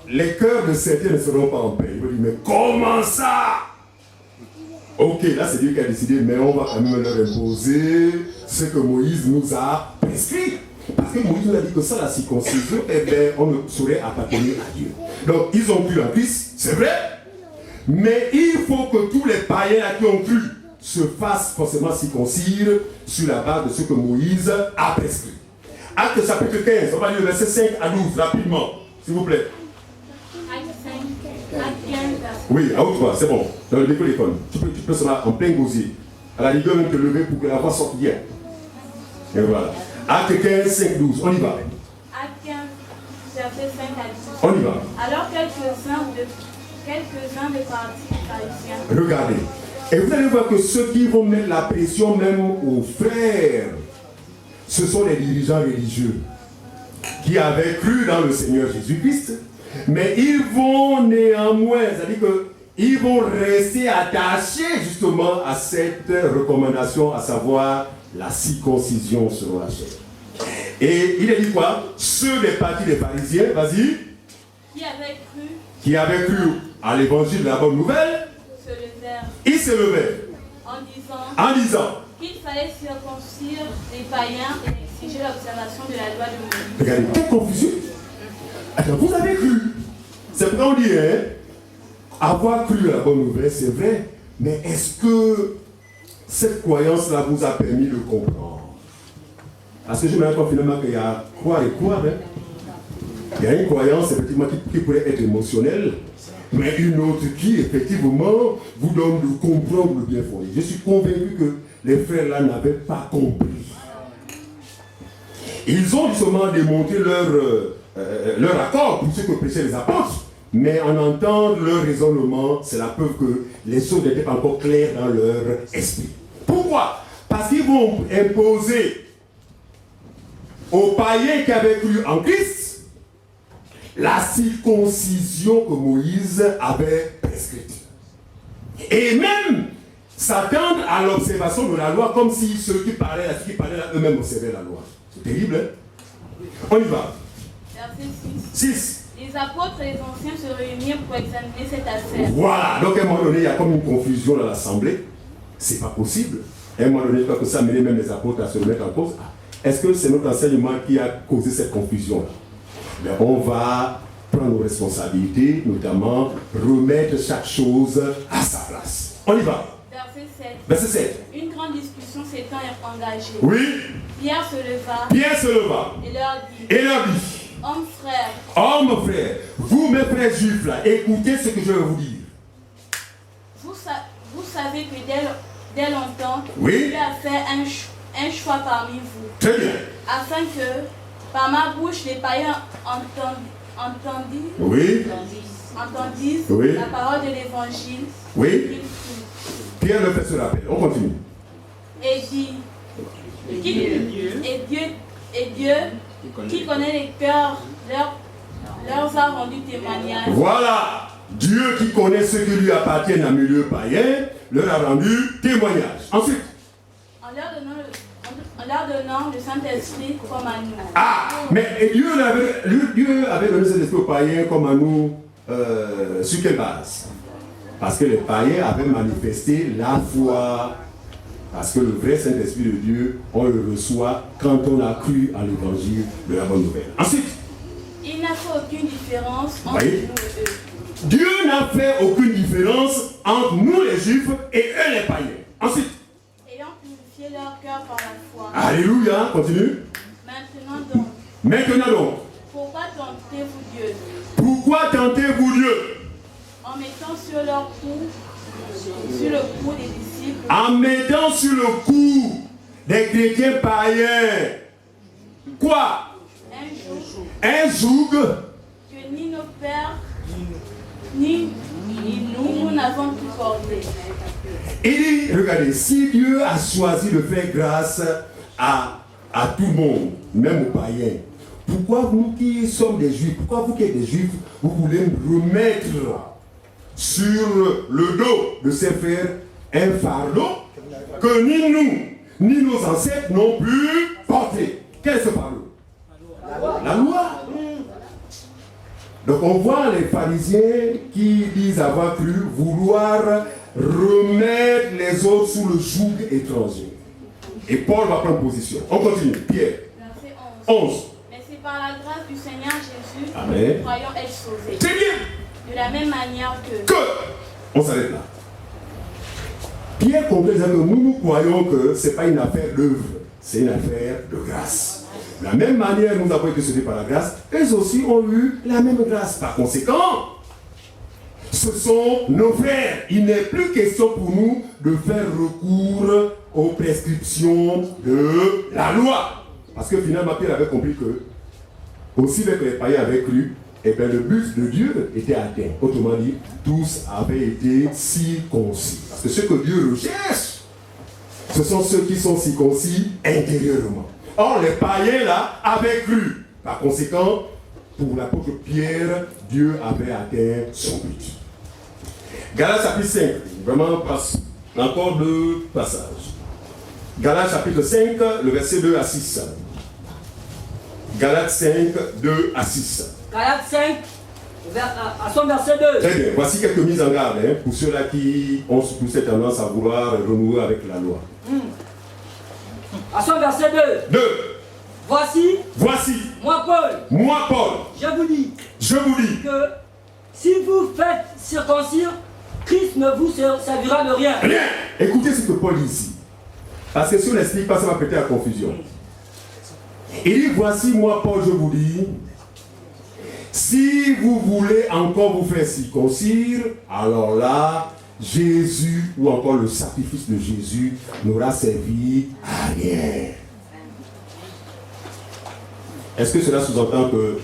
S2: les cœurs de certains ne seront pas en paix. Ils vont dire, mais comment ça? Ok, là c'est Dieu qui a décidé, mais on va quand même leur imposer ce que Moïse nous a prescrit. Parce que Moïse nous a dit que sans la circoncision, eh bien, on ne saurait appartenir à Dieu. Donc, ils ont cru en Christ, c'est vrai, mais il faut que tous les païens qui ont cru se fassent forcément circoncire sur la base de ce que Moïse a prescrit. Acte chapitre 15, on va lire le verset 5 à 12, rapidement, s'il vous plaît. Oui, à haute voix, c'est bon. Dans le micro-école, tu peux se mettre en plein gosier. À la rigueur, même te lever pour que la voix sorte bien. Et voilà. Acte 15, 5, 12, on y va.
S6: Acte 15, verset 5 à 10.
S2: On y va.
S6: Alors quelques-uns des partis pharisiens.
S2: Regardez. Et vous allez voir que ceux qui vont mettre la pression même aux frères, ce sont les dirigeants religieux qui avaient cru dans le Seigneur Jésus-Christ, mais ils vont néanmoins, c'est-à-dire qu'ils vont rester attachés justement à cette recommandation, à savoir la circoncision selon la chair. Et il a dit quoi? Ceux des partis des pharisiens, vas-y, qui avaient cru à l'évangile de la bonne nouvelle, ils se levèrent en disant
S6: qu'il fallait circoncire les païens et exiger l'observation de la loi de Moïse.
S2: Regardez, quelle confusion! Alors, vous avez cru. C'est pourquoi on dit, hein, avoir cru à la bonne nouvelle, c'est vrai, mais est-ce que cette croyance-là vous a permis de comprendre? Parce que je me rends compte finalement qu'il y a croire et croire. Hein. Il y a une croyance effectivement qui pourrait être émotionnelle, mais une autre qui effectivement vous donne de comprendre le bien fondé. Je suis convaincu que les frères là n'avaient pas compris. Ils ont justement démontré leur accord pour ce que prêchaient les apôtres, mais en entendant leur raisonnement, c'est la preuve que les choses n'étaient pas encore claires dans leur esprit. Pourquoi? Parce qu'ils vont imposer aux païens qui avaient cru en Christ la circoncision que Moïse avait prescrite. Et même s'attendre à l'observation de la loi comme si ceux qui parlaient là eux-mêmes observaient la loi. C'est terrible, hein? On y va.
S6: Verset
S2: 6.
S6: Les apôtres et les anciens se réunirent pour examiner cette affaire.
S2: Voilà, donc à un moment donné, il y a comme une confusion dans l'assemblée. C'est pas possible. À un moment donné, que ça amenait même les apôtres à se remettre en cause. Est-ce que c'est notre enseignement qui a causé cette confusion-là? Mais on va prendre nos responsabilités, notamment remettre chaque chose à sa place. On y va.
S6: Verset 7.
S2: Verset 7.
S6: Une grande discussion s'étant engagée.
S2: Oui.
S6: Pierre se leva.
S2: Et leur dit. Hommes frères, vous mes frères juifs là, écoutez ce que je vais vous dire.
S6: Vous savez que dès longtemps,
S2: oui.
S6: Dieu a fait un choix parmi vous.
S2: Très bien.
S6: Afin que par ma bouche les païens entendissent
S2: oui.
S6: Oui. La parole de l'évangile.
S2: Oui. Pierre le fait ce rappel. On continue.
S6: Et dit. Et Dieu qui connaît les cœurs, leur a rendu témoignage.
S2: Voilà. Dieu qui connaît ceux qui lui appartiennent à milieu païen, leur a rendu témoignage. Ensuite.
S6: En leur donnant le Saint-Esprit comme à nous.
S2: Ah, mais Dieu avait donné cet esprit aux païens comme à nous, sur quelle base? Parce que les païens avaient manifesté la foi. Parce que le vrai Saint-Esprit de Dieu, on le reçoit quand on a cru à l'évangile de la bonne nouvelle. Ensuite,
S6: il n'a fait aucune différence entre nous et eux.
S2: Dieu n'a fait aucune différence entre nous les Juifs et eux les païens. Ensuite,
S6: ayant purifié leur cœur par la foi.
S2: Alléluia, continue. Maintenant donc.
S6: Pourquoi tentez-vous Dieu?
S2: Pourquoi tentez-vous Dieu?
S6: En mettant sur leur cou, sur le cou des disciples.
S2: En mettant sur le cou des chrétiens païens. Quoi?
S6: Un joug
S2: un joug
S6: que ni nos pères, ni nous n'avons pu porter.
S2: Il dit, regardez, si Dieu a choisi de faire grâce à tout le monde, même aux païens, pourquoi nous qui sommes des juifs, pourquoi vous qui êtes des juifs, vous voulez remettre sur le dos de ces frères un fardeau que ni nous, ni nos ancêtres n'ont pu porter? Quel est ce fardeau? La loi. Donc on voit les pharisiens qui disent avoir cru vouloir remettre les autres sous le joug étranger. Et Paul va prendre position. On continue. Pierre.
S6: Verset
S2: 11.
S6: Mais c'est par la grâce du Seigneur Jésus
S2: Amen.
S6: que nous croyons être sauvés.
S2: C'est bien.
S6: De la même manière que...
S2: On s'arrête là. Pierre comprend que nous croyons que ce n'est pas une affaire d'œuvre, c'est une affaire de grâce. De la même manière, nous avons été sauvés par la grâce, eux aussi ont eu la même grâce. Par conséquent, ce sont nos frères. Il n'est plus question pour nous de faire recours aux prescriptions de la loi. Parce que finalement, Pierre avait compris que, aussi bien que les païens avaient cru, eh bien, le but de Dieu était atteint. Autrement dit, tous avaient été circoncis. Parce que ce que Dieu recherche, ce sont ceux qui sont circoncis intérieurement. Or, les païens là avaient cru. Par conséquent, pour l'apôtre Pierre, Dieu avait atteint son but. Galates chapitre 5, vraiment encore deux passages. Galates chapitre 5, le verset 2 à 6. Galates 5, 2 à 6.
S7: Galates 5, à son verset 2.
S2: Très bien, voici quelques mises en garde pour ceux-là qui ont surtout cette tendance à vouloir renouer avec la loi.
S7: À son verset 2.
S2: 2.
S7: Voici,
S2: moi Paul,
S7: je vous dis
S2: que
S7: si vous faites circoncire, Christ ne vous servira de rien.
S2: Rien. Écoutez ce que Paul dit ici. Parce que si on n'explique pas, ça va prêter à confusion. Il dit, voici moi Paul, je vous dis, si vous voulez encore vous faire circoncire, alors là, Jésus ou encore le sacrifice de Jésus n'aura servi à rien. Est-ce que cela sous-entend que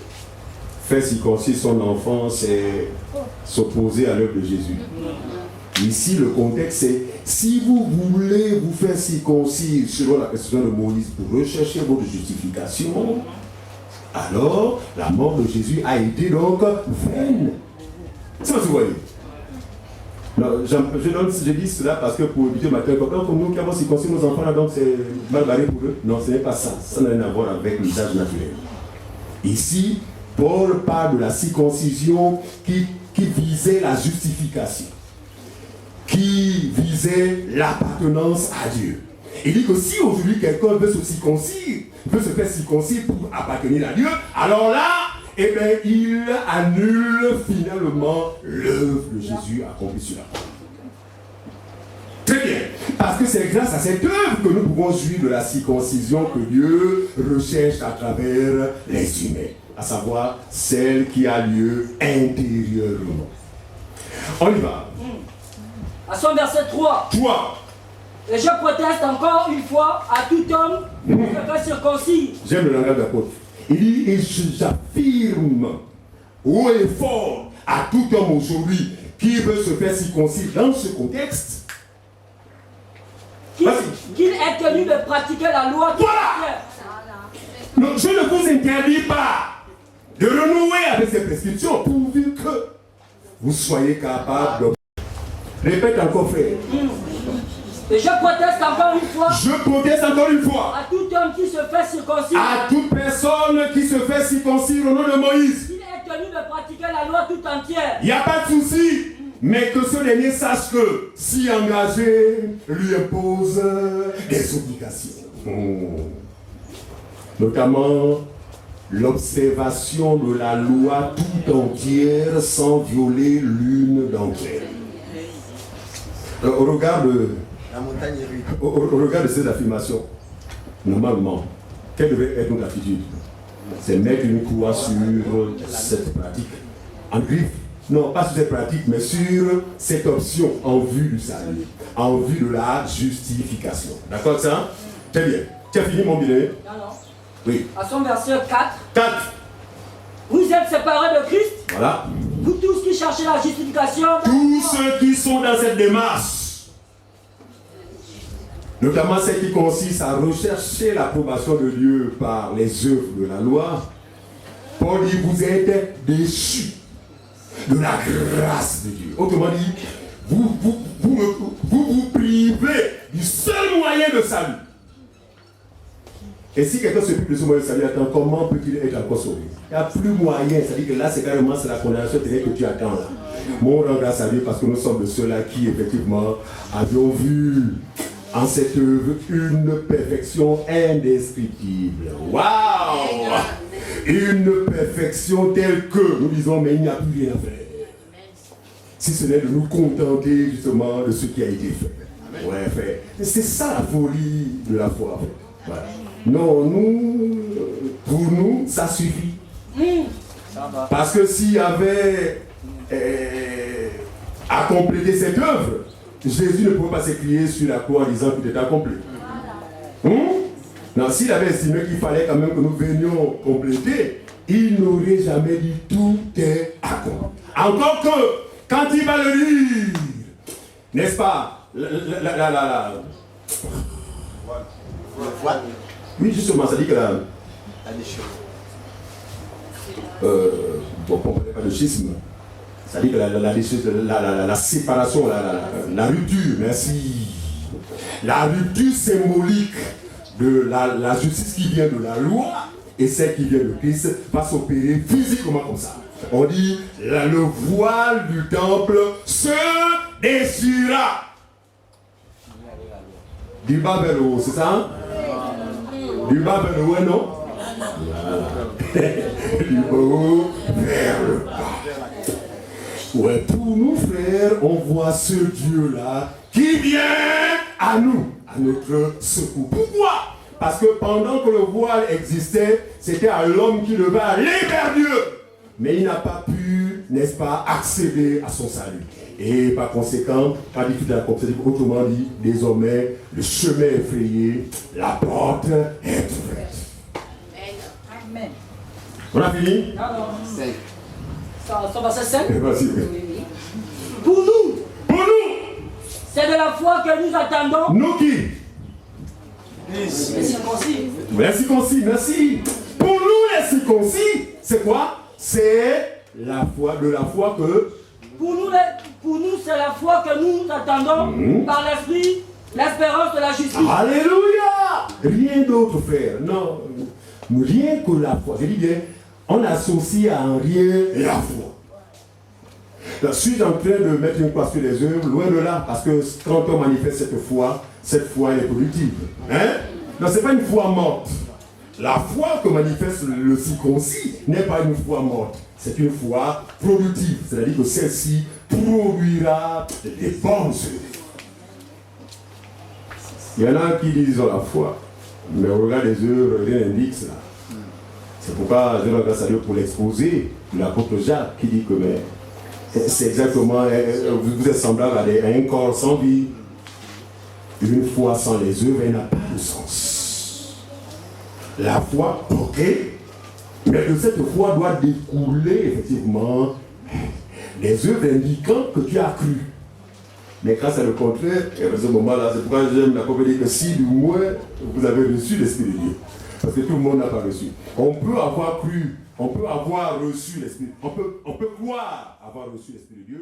S2: faire circoncire son enfant, c'est s'opposer à l'œuvre de Jésus? Ici, le contexte, c'est si vous voulez vous faire circoncire selon la prescription de Moïse pour rechercher votre justification, alors la mort de Jésus a été donc vaine. C'est ce que vous voyez. Non, je dis cela parce que pour éviter ma tête, comme nous qui avons circoncis nos enfants, là, donc c'est mal barré pour eux. Non, ce n'est pas ça. Ça n'a rien à voir avec l'usage naturel. Ici, Paul parle de la circoncision qui visait la justification, qui visait l'appartenance à Dieu. Il dit que si aujourd'hui quelqu'un veut se circoncire, veut se faire circoncire pour appartenir à Dieu, alors là, eh bien, il annule finalement l'œuvre de Jésus accomplie sur la croix. Très bien. Parce que c'est grâce à cette œuvre que nous pouvons jouir de la circoncision que Dieu recherche à travers les humains, à savoir celle qui a lieu intérieurement. On y va.
S7: À son verset 3. Et je proteste encore une fois à tout homme qui se fait circoncire.
S2: J'aime le langage d'apôtre. Il dit, et j'affirme haut et fort à tout homme aujourd'hui qui veut se faire circoncire dans ce contexte,
S7: qu'il est tenu de pratiquer la loi tout entière.
S2: Non, je ne vous interdis pas de renouer avec ces prescriptions pourvu que vous soyez capable de... Répète encore, frère.
S7: Et je proteste encore une fois. À tout homme qui se fait circoncire.
S2: À toute personne qui se fait circoncire au nom de Moïse.
S7: Il est tenu de pratiquer la loi tout entière.
S2: Il n'y a pas de souci. Mais que ce dernier sache que s'y engager lui impose des obligations. Notamment l'observation de la loi tout entière sans violer l'une d'entre elles. Au regard de ces affirmations, normalement, quelle devrait être notre attitude? C'est mettre une croix sur cette pratique. En griffe. Non, pas sur cette pratique, mais sur cette option en vue du salut, en vue de la justification. D'accord, ça? Très bien. Tu as fini, mon bien?
S7: Non.
S2: Oui.
S7: À son verset 4. Vous êtes séparés de Christ.
S2: Voilà.
S7: Vous tous qui cherchez la justification.
S2: Tous ceux qui sont dans cette démarche, notamment celle qui consiste à rechercher l'approbation de Dieu par les œuvres de la loi, Paul dit, vous êtes déchus de la grâce de Dieu. Autrement dit, vous privez du seul moyen de salut. Et si quelqu'un se prive de ce moyen de salut, attends, comment peut-il être encore sauvé? Il n'y a plus moyen. C'est-à-dire que là, c'est carrément la condamnation que tu attends là. Mon rend grâce à Dieu parce que nous sommes de ceux-là qui, effectivement, avions vu en cette œuvre une perfection indescriptible. Waouh! Une perfection telle que nous disons, mais il n'y a plus rien à faire. Si ce n'est de nous contenter justement de ce qui a été fait. Ouais, fait. C'est ça la folie de la foi. En fait. Voilà. Non, pour nous, ça suffit. Parce que s'il y avait à compléter cette œuvre, Jésus ne pouvait pas s'écrier sur la croix en disant tout est accompli. Non, s'il avait estimé qu'il fallait quand même que nous venions compléter, il n'aurait jamais dit tout est accompli. Encore que, quand il va le dire, n'est-ce pas, oui, justement, ça dit que bon, on ne parlait pas de schisme. Ça dit que la séparation, la rupture, merci. La rupture symbolique de la justice qui vient de la loi et celle qui vient de Christ va s'opérer physiquement comme ça. On dit, le voile du temple se déchira. Du bas vers le haut, c'est ça? Hein? Du bas vers le haut, non? Voilà. Du haut vers le bas. Ouais, pour nous, frères, on voit ce Dieu-là qui vient à nous, à notre secours. Pourquoi? Parce que pendant que le voile existait, c'était à l'homme qui devait aller vers Dieu. Mais il n'a pas pu, n'est-ce pas, accéder à son salut. Et par conséquent, quand il dit autrement dit, désormais, le chemin est frayé, la porte est ouverte.
S7: Amen.
S2: On a fini?
S7: Ça va se faire.
S2: Vas-y.
S7: Pour nous, c'est de la foi que nous attendons.
S2: Nous qui?
S7: Les circoncis.
S2: Les circoncis, merci. Pour nous, les circoncis, c'est quoi? C'est la foi, de la foi que...
S7: Pour nous, c'est la foi que nous attendons par l'esprit, l'espérance de la justice.
S2: Alléluia! Rien d'autre, frère. Non, rien que la foi. Je dis bien, on associe à un rien la foi. Je suis en train de mettre une croix sur les œuvres, loin de là, parce que quand on manifeste cette foi elle est productive. Hein? Non, ce n'est pas une foi morte. La foi que manifeste le circoncis n'est pas une foi morte. C'est une foi productive. C'est-à-dire que celle-ci produira des bonnes œuvres. Il y en a qui disent la foi, mais au regard des œuvres, rien n'indique cela. C'est pourquoi je rends grâce à Dieu pour l'exposer de l'apôtre Jacques qui dit que c'est exactement, vous êtes semblable à un corps sans vie. Une foi sans les œuvres, elle n'a pas de sens. La foi, ok, mais de cette foi doit découler effectivement les œuvres indiquant que tu as cru. Mais quand c'est le contraire, et à ce moment-là, c'est pourquoi j'aime la Bible dire que si du moins vous avez reçu l'Esprit de Dieu, parce que tout le monde n'a pas reçu. On peut avoir cru, on peut avoir reçu l'Esprit, on peut croire avoir reçu l'Esprit de Dieu,